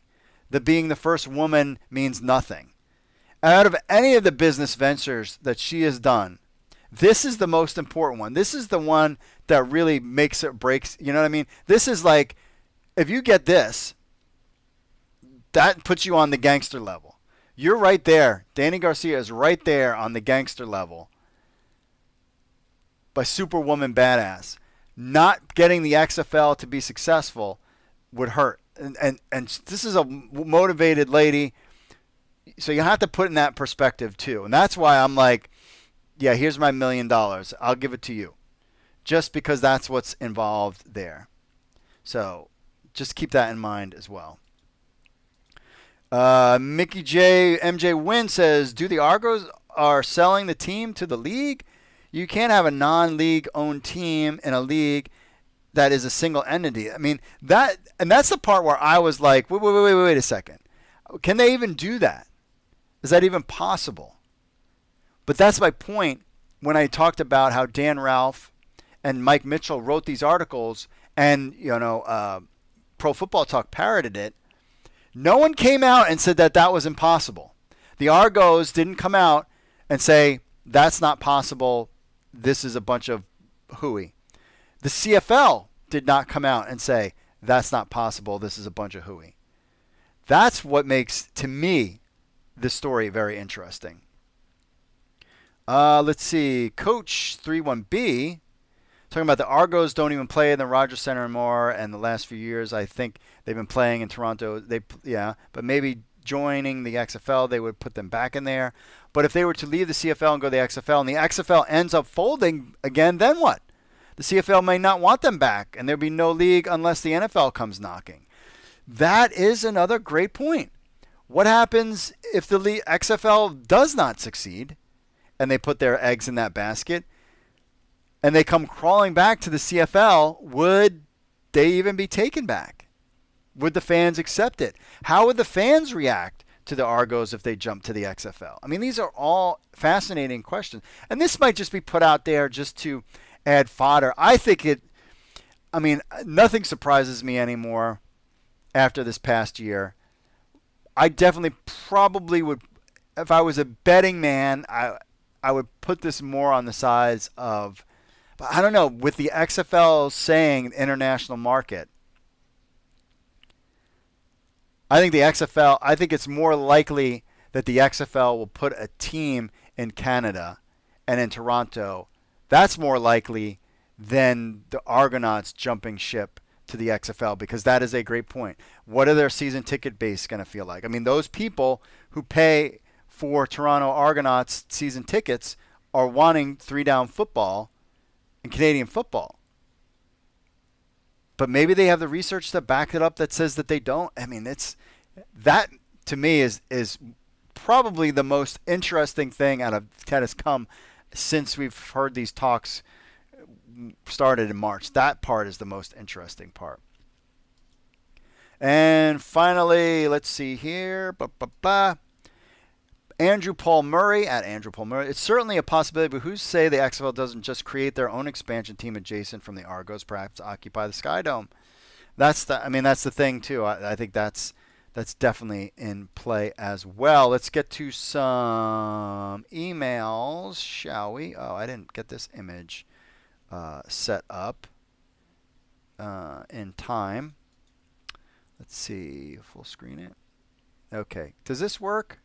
The being the first woman means nothing. Out of any of the business ventures that she has done, this is the most important one. This is the one that really makes it breaks. You know what I mean? This is like, if you get this, that puts you on the gangster level. You're right there. Dani Garcia is right there on the gangster level. By Superwoman badass. Not getting the XFL to be successful would hurt. And this is a motivated lady. So you have to put in that perspective too. And that's why I'm like, yeah, here's my $1 million. I'll give it to you. Just because that's what's involved there. So just keep that in mind as well. Mickey J. MJ Wynn says, do the Argos are selling the team to the league? You can't have a non-league owned team in a league that is a single entity. I mean, that's the part where I was like, wait a second. Can they even do that? Is that even possible? But that's my point when I talked about how Dan Ralph and Mike Mitchell wrote these articles and, Pro Football Talk parroted it. No one came out and said that that was impossible. The Argos didn't come out and say, that's not possible. This is a bunch of hooey. The CFL did not come out and say, that's not possible. This is a bunch of hooey. That's what makes, to me, this story very interesting. Let's see. Coach 31B talking about the Argos don't even play in the Rogers Center anymore, and the last few years I think they've been playing in Toronto. But maybe joining the XFL, they would put them back in there. But if they were to leave the CFL and go to the XFL, and the XFL ends up folding again, then what? The CFL may not want them back, and there'll be no league unless the NFL comes knocking. That is another great point. What happens if the XFL does not succeed, and they put their eggs in that basket, and they come crawling back to the CFL? Would they even be taken back? Would the fans accept it? How would the fans react to the Argos if they jump to the XFL? I mean, these are all fascinating questions. And this might just be put out there just to add fodder. Nothing surprises me anymore after this past year. I definitely probably would, if I was a betting man, I would put this more on the sides of, but I don't know, with the XFL saying international market, I think it's more likely that the XFL will put a team in Canada and in Toronto. That's more likely than the Argonauts jumping ship to the XFL, because that is a great point. What are their season ticket base going to feel like? I mean, those people who pay for Toronto Argonauts season tickets are wanting 3-down football and Canadian football. But maybe they have the research to back it up that says that they don't. I mean, that to me is probably the most interesting thing that has come since we've heard these talks started in March. That part is the most interesting part. And finally, let's see here. Andrew Paul Murray at Andrew Paul Murray. It's certainly a possibility, but who's to say the XFL doesn't just create their own expansion team adjacent from the Argos, perhaps occupy the Sky Dome? That's the thing too. I think that's definitely in play as well. Let's get to some emails, shall we? Oh, I didn't get this image set up in time. Let's see. Full screen it. Okay. Does this work?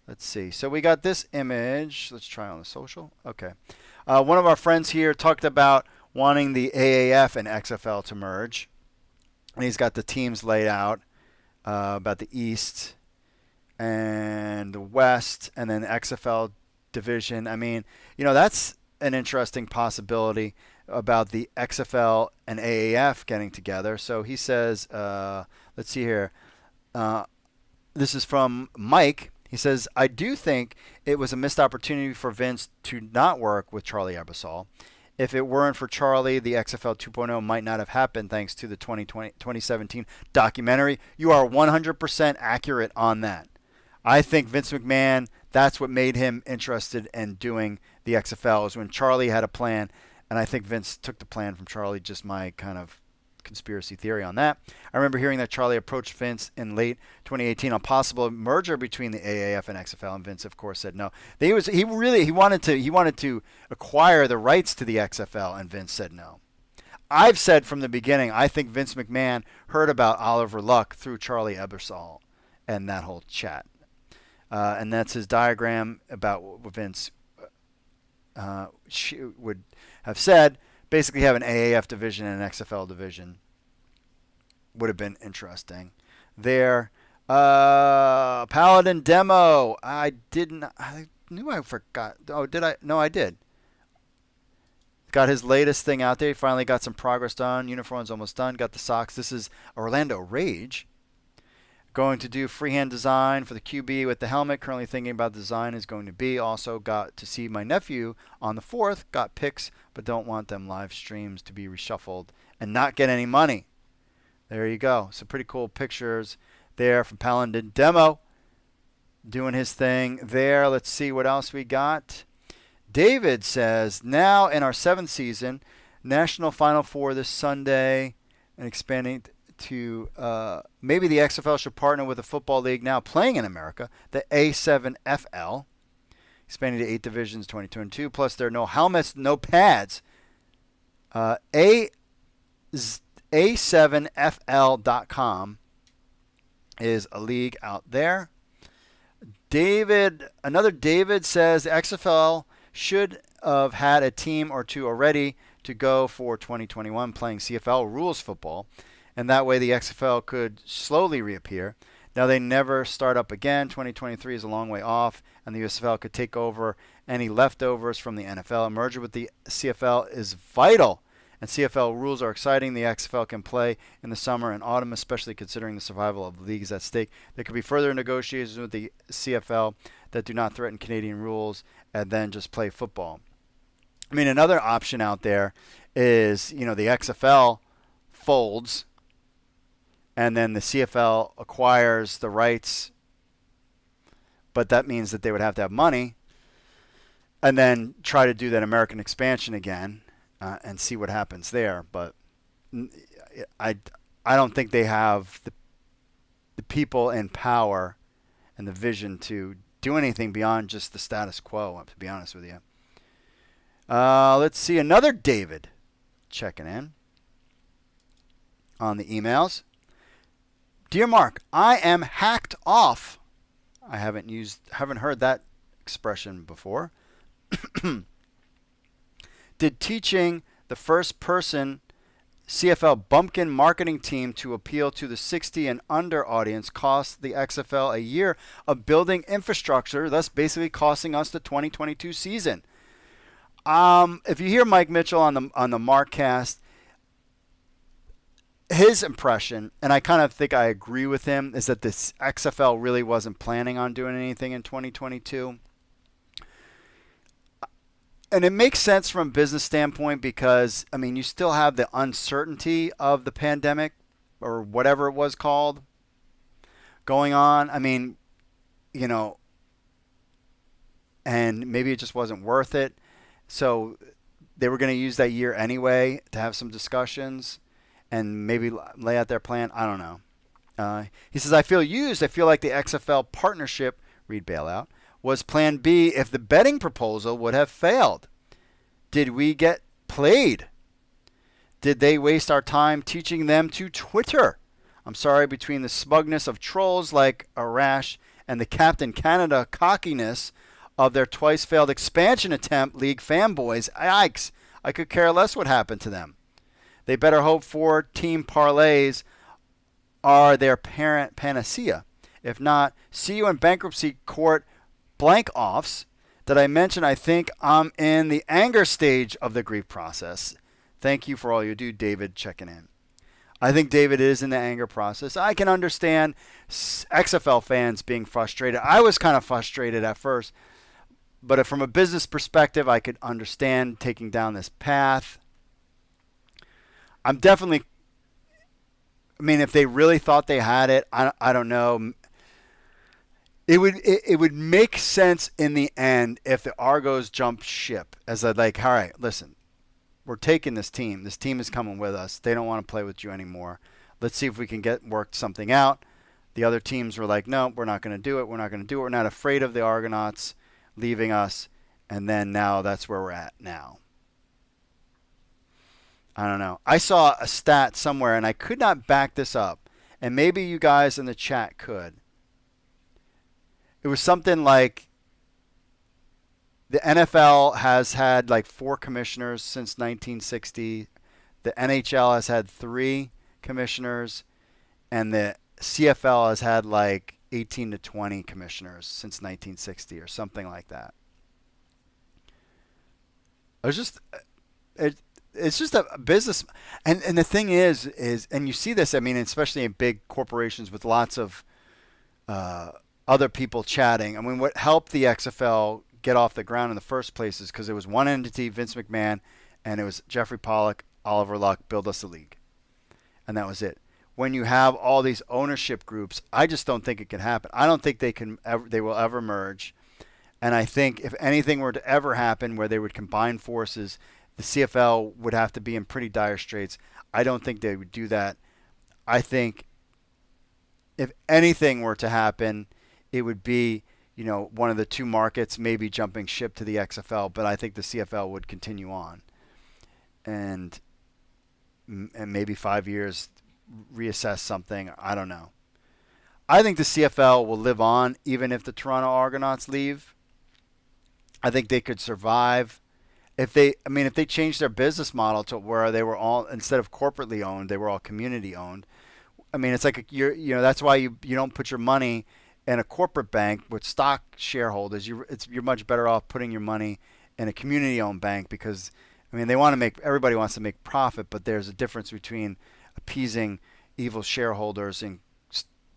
Let's see. So we got this image. Let's try on the social. Okay. One of our friends here talked about wanting the AAF and XFL to merge. And he's got the teams laid out about the East and the West and then the XFL division. I mean, that's an interesting possibility about the XFL and AAF getting together. So he says, let's see here. This is from Mike. He says, I do think it was a missed opportunity for Vince to not work with Charlie Ebersol. If it weren't for Charlie, the XFL 2.0 might not have happened thanks to the 2017 documentary. You are 100% accurate on that. I think Vince McMahon, that's what made him interested in doing the XFL, is when Charlie had a plan, and I think Vince took the plan from Charlie, just my kind of conspiracy theory on that. I remember hearing that Charlie approached Vince in late 2018 on possible merger between the AAF and XFL, and Vince, of course, said no. He wanted to acquire the rights to the XFL, and Vince said no. I've said from the beginning, I think Vince McMahon heard about Oliver Luck through Charlie Ebersol and that whole chat. And that's his diagram about what Vince would have said. Basically have an AAF division and an XFL division. Would have been interesting. There. Paladin demo. I knew I forgot. Oh, did I? No, I did. Got his latest thing out there. He finally got some progress done. Uniform's almost done. Got the socks. This is Orlando Rage. Going to do freehand design for the QB with the helmet. Currently thinking about the design is going to be. Also got to see my nephew on the 4th. Got pics, but don't want them live streams to be reshuffled and not get any money. There you go. Some pretty cool pictures there from Paladin Demo. Doing his thing there. Let's see what else we got. David says, now in our 7th season, National Final Four this Sunday and expanding to maybe the XFL should partner with a football league now playing in America, the A7FL, expanding to 8 divisions, 2022. Plus, there are no helmets, no pads. A7FL.com is a league out there. Another David says the XFL should have had a team or two already to go for 2021 playing CFL rules football, and that way the XFL could slowly reappear. Now they never start up again. 2023 is a long way off, and the USFL could take over any leftovers from the NFL. A merger with the CFL is vital, and CFL rules are exciting. The XFL can play in the summer and autumn, especially considering the survival of leagues at stake. There could be further negotiations with the CFL that do not threaten Canadian rules, and then just play football. I mean, another option out there is, the XFL folds, and then the CFL acquires the rights, but that means that they would have to have money, and then try to do that American expansion again, and see what happens there. But I don't think they have the people in power and the vision to do anything beyond just the status quo, to be honest with you. Let's see, another David checking in on the emails. Dear Mark, I am hacked off. I haven't heard that expression before. Did teaching the first person CFL bumpkin marketing team to appeal to the 60 and under audience cost the XFL a year of building infrastructure, thus basically costing us the 2022 season? If you hear Mike Mitchell on the Markcast, his impression, and I kind of think I agree with him, is that this XFL really wasn't planning on doing anything in 2022. And it makes sense from a business standpoint because, I mean, you still have the uncertainty of the pandemic or whatever it was called going on. I mean, and maybe it just wasn't worth it. So they were going to use that year anyway to have some discussions and maybe lay out their plan. I don't know. He says, I feel used. I feel like the XFL partnership, read bailout, was plan B if the betting proposal would have failed. Did we get played? Did they waste our time teaching them to Twitter? I'm sorry, between the smugness of trolls like Arash and the Captain Canada cockiness of their twice failed expansion attempt, league fanboys, yikes, I could care less what happened to them. They better hope for team parlays are their parent panacea. If not, see you in bankruptcy court blank offs. Did I mention I think I'm in the anger stage of the grief process? Thank you for all you do, David, checking in. I think David is in the anger process. I can understand XFL fans being frustrated. I was kind of frustrated at first, but from a business perspective, I could understand taking down this path. I'm definitely, I mean, if they really thought they had it, I don't know. It would make sense in the end if the Argos jumped ship as all right, listen, we're taking this team. This team is coming with us. They don't want to play with you anymore. Let's see if we can work something out. The other teams were like, no, we're not going to do it. We're not going to do it. We're not afraid of the Argonauts leaving us. And then now that's where we're at now. I don't know. I saw a stat somewhere, and I could not back this up. And maybe you guys in the chat could. It was something like the NFL has had like 4 commissioners since 1960. The NHL has had 3 commissioners. And the CFL has had like 18 to 20 commissioners since 1960 or something like that. It's just a business. And the thing is, and you see this, I mean, especially in big corporations with lots of other people chatting. I mean, what helped the XFL get off the ground in the first place is because it was one entity, Vince McMahon, and it was Jeffrey Pollock, Oliver Luck, build us a league. And that was it. When you have all these ownership groups, I just don't think it can happen. I don't think they will ever merge. And I think if anything were to ever happen where they would combine forces, the CFL would have to be in pretty dire straits. I don't think they would do that. I think if anything were to happen, it would be, one of the 2 markets maybe jumping ship to the XFL, but I think the CFL would continue on. And maybe 5 years reassess something. I don't know. I think the CFL will live on even if the Toronto Argonauts leave. I think they could survive if they change their business model to where they were all, instead of corporately owned, they were all community owned. I mean, it's like that's why you don't put your money in a corporate bank with stock shareholders. You're much better off putting your money in a community owned bank, because I mean, everybody wants to make profit, but there's a difference between appeasing evil shareholders in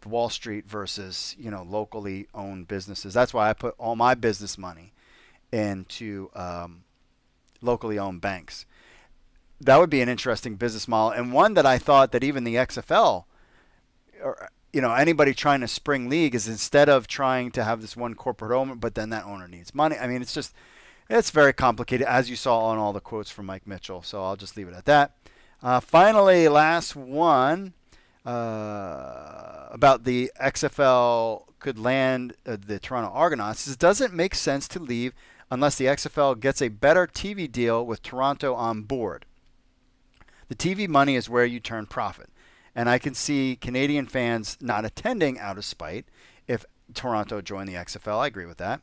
Wall Street versus locally owned businesses. That's why I put all my business money into locally owned banks. That would be an interesting business model, and one that I thought that even the XFL, or anybody trying to spring league, is instead of trying to have this one corporate owner, but then that owner needs money. I mean, it's very complicated, as you saw on all the quotes from Mike Mitchell. So I'll just leave it at that. Finally, last one about the XFL could land the Toronto Argonauts. It doesn't make sense to leave unless the XFL gets a better TV deal with Toronto on board. The TV money is where you turn profit. And I can see Canadian fans not attending out of spite if Toronto joined the XFL. I agree with that.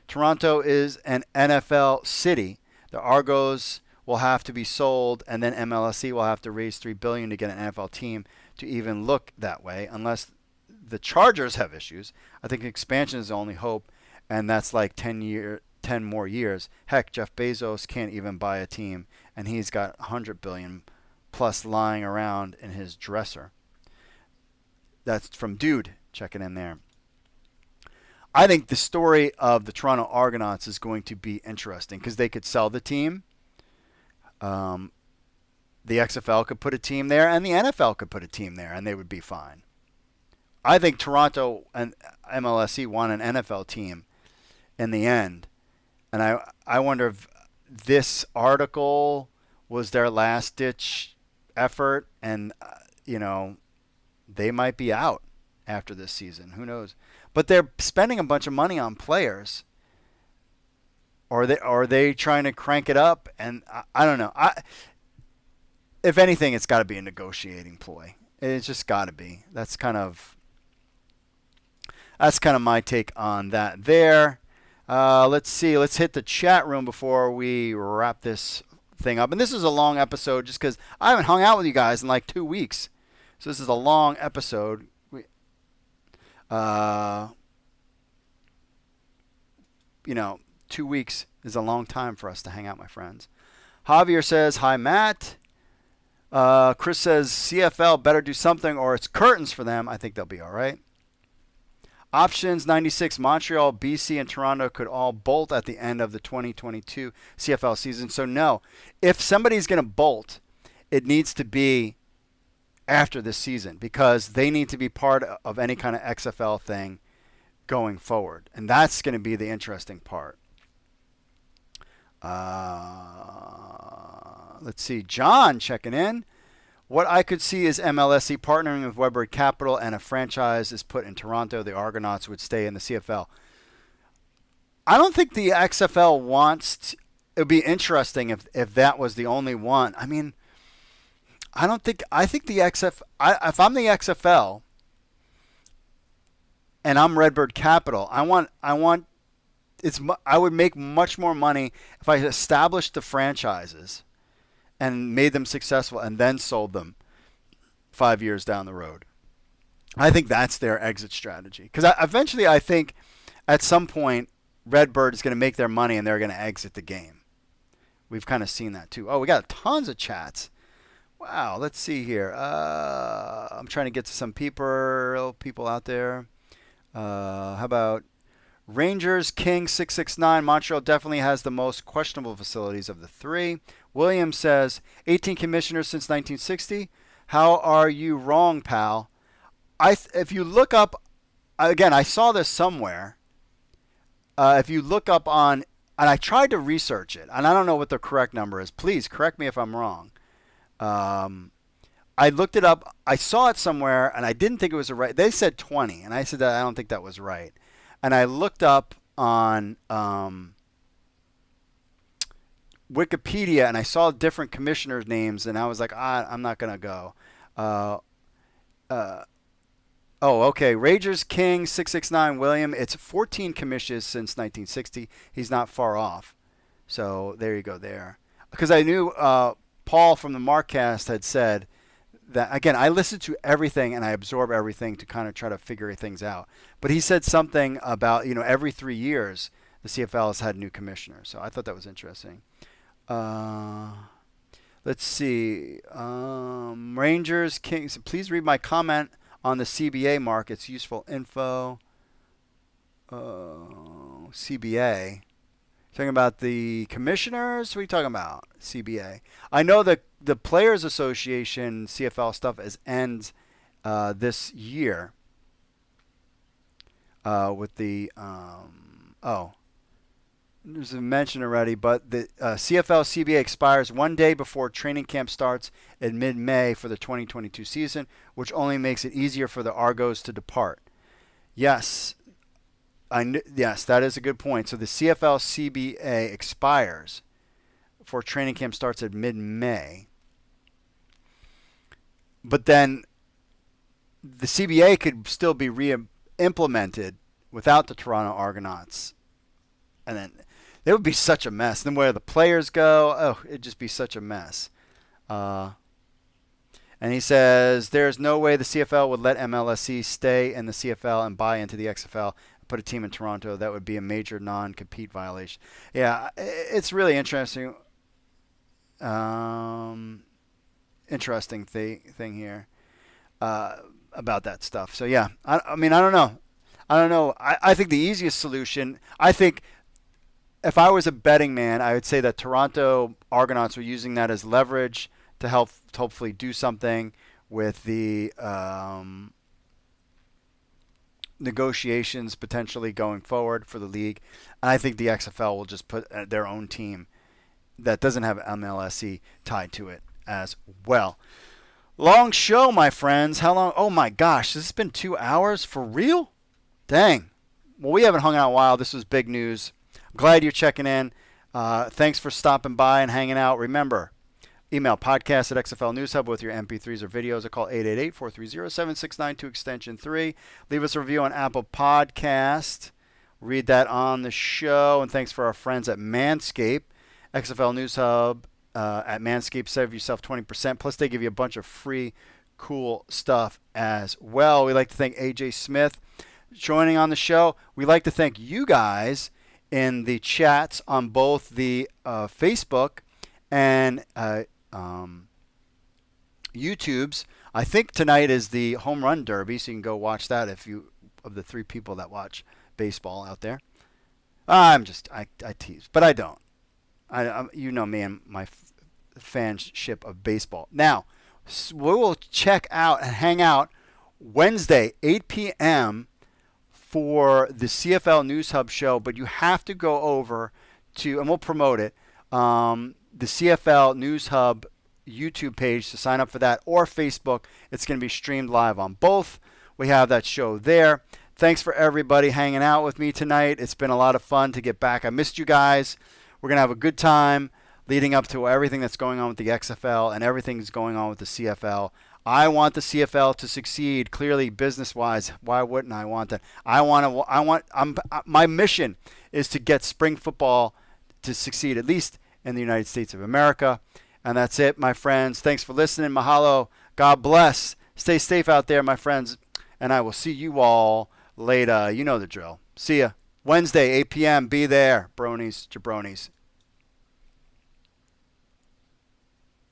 Toronto is an NFL city. The Argos will have to be sold, and then MLSE will have to raise $3 billion to get an NFL team to even look that way, unless the Chargers have issues. I think expansion is the only hope, and that's like 10 more years. Heck, Jeff Bezos can't even buy a team, and he's got $100 billion plus lying around in his dresser. That's from Dude checking in there. I think the story of the Toronto Argonauts is going to be interesting because they could sell the team. The XFL could put a team there, and the NFL could put a team there, and they would be fine. I think Toronto and MLSE want an NFL team in the end, and I wonder if this article was their last-ditch effort, and they might be out after this season. Who knows? But they're spending a bunch of money on players. Or are they trying to crank it up? And I don't know. If anything, it's got to be a negotiating ploy. It's just got to be. That's kind of my take on that there. Let's see. Let's hit the chat room before we wrap this thing up. And this is a long episode just because I haven't hung out with you guys in like 2 weeks. So this is a long episode. 2 weeks is a long time for us to hang out, my friends. Javier says, hi, Matt. Chris says, CFL better do something or it's curtains for them. I think they'll be all right. Options 96, Montreal, BC, and Toronto could all bolt at the end of the 2022 CFL season. So, no, if somebody's going to bolt, it needs to be after this season because they need to be part of any kind of XFL thing going forward. And that's going to be the interesting part. Let's see. John checking in. What I could see is MLSE partnering with Weber Capital and a franchise is put in Toronto. The Argonauts would stay in the CFL. I don't think the XFL wants to, it would be interesting if that was the only one. I mean, I think the if I'm the XFL and I'm Redbird Capital, I would make much more money if I established the franchises and made them successful and then sold them 5 years down the road. I think that's their exit strategy. Because eventually I think at some point Redbird is going to make their money and they're going to exit the game. We've kind of seen that too. Oh, we got tons of chats. Wow, let's see here. I'm trying to get to some people out there. How about Rangers King 669? Montreal definitely has the most questionable facilities of the three. Williams says 18 commissioners since 1960. How are you wrong, pal? If you look up, again, I saw this somewhere. If you look up on, and I tried to research it, and I don't know what the correct number is. Please correct me if I'm wrong. I looked it up. I saw it somewhere, and I didn't think it was right. They said 20, and I said that I don't think that was right. And I looked up on Wikipedia, and I saw different commissioners' names, and I was like, I'm not going to go. Oh, okay. Rangers King 669 William. It's 14 commissions since 1960. He's not far off. So there you go there. Because I knew Paul from the Markcast had said that, again, I listen to everything and I absorb everything to kind of try to figure things out. But he said something about, every 3 years the CFL has had new commissioners. So I thought that was interesting. Let's see. Rangers Kings. Please read my comment on the CBA markets. Useful info. CBA. Talking about the commissioners? What are you talking about? CBA. I know that the Players Association CFL stuff ends this year with the there's a mention already, but the CFL CBA expires one day before training camp starts in mid-May for the 2022 season, which only makes it easier for the Argos to depart. Yes, yes, that is a good point. So the CFL CBA expires before training camp starts at mid-May. But then the CBA could still be re-implemented without the Toronto Argonauts. And then it would be such a mess. Then where the players go, it'd just be such a mess. And he says, there's no way the CFL would let MLSE stay in the CFL and buy into the XFL and put a team in Toronto. That would be a major non-compete violation. Yeah, it's really interesting. Interesting thing here about that stuff. So, yeah, I mean, I don't know. I think the easiest solution, if I was a betting man, I would say that Toronto Argonauts were using that as leverage to help hopefully do something with the negotiations potentially going forward for the league. And I think the XFL will just put their own team that doesn't have MLSE tied to it as well. Long show, my friends. How long? Oh, my gosh. This has been 2 hours? For real? Dang. Well, we haven't hung out in a while. This was big news. Glad you're checking in. Thanks for stopping by and hanging out. Remember, email podcast at XFL News Hub with your MP3s or videos, or call 888-430-7692 extension 3. Leave us a review on Apple Podcast. Read that on the show. And thanks for our friends at Manscaped. XFL News Hub at Manscaped. Save yourself 20%. Plus, they give you a bunch of free, cool stuff as well. We'd like to thank AJ Smith joining on the show. We'd like to thank you guys in the chats on both the Facebook and YouTubes. I think tonight is the Home Run Derby, so you can go watch that if you of the 3 people that watch baseball out there. I tease, but I don't. You know me and my fanship of baseball. Now, we will check out and hang out Wednesday, 8 p.m. for the CFL News Hub show, but you have to go over to, and we'll promote it, the CFL News Hub YouTube page to sign up for that, or Facebook. It's going to be streamed live on both. We have that show there. Thanks for everybody hanging out with me tonight. It's been a lot of fun to get back. I missed you guys. We're going to have a good time leading up to everything that's going on with the XFL and everything that's going on with the CFL. I want the CFL to succeed. Clearly, business-wise, why wouldn't I want that? My mission is to get spring football to succeed, at least in the United States of America. And that's it, my friends. Thanks for listening. Mahalo. God bless. Stay safe out there, my friends. And I will see you all later. You know the drill. See ya. Wednesday, 8 p.m. Be there, bronies, jabronis.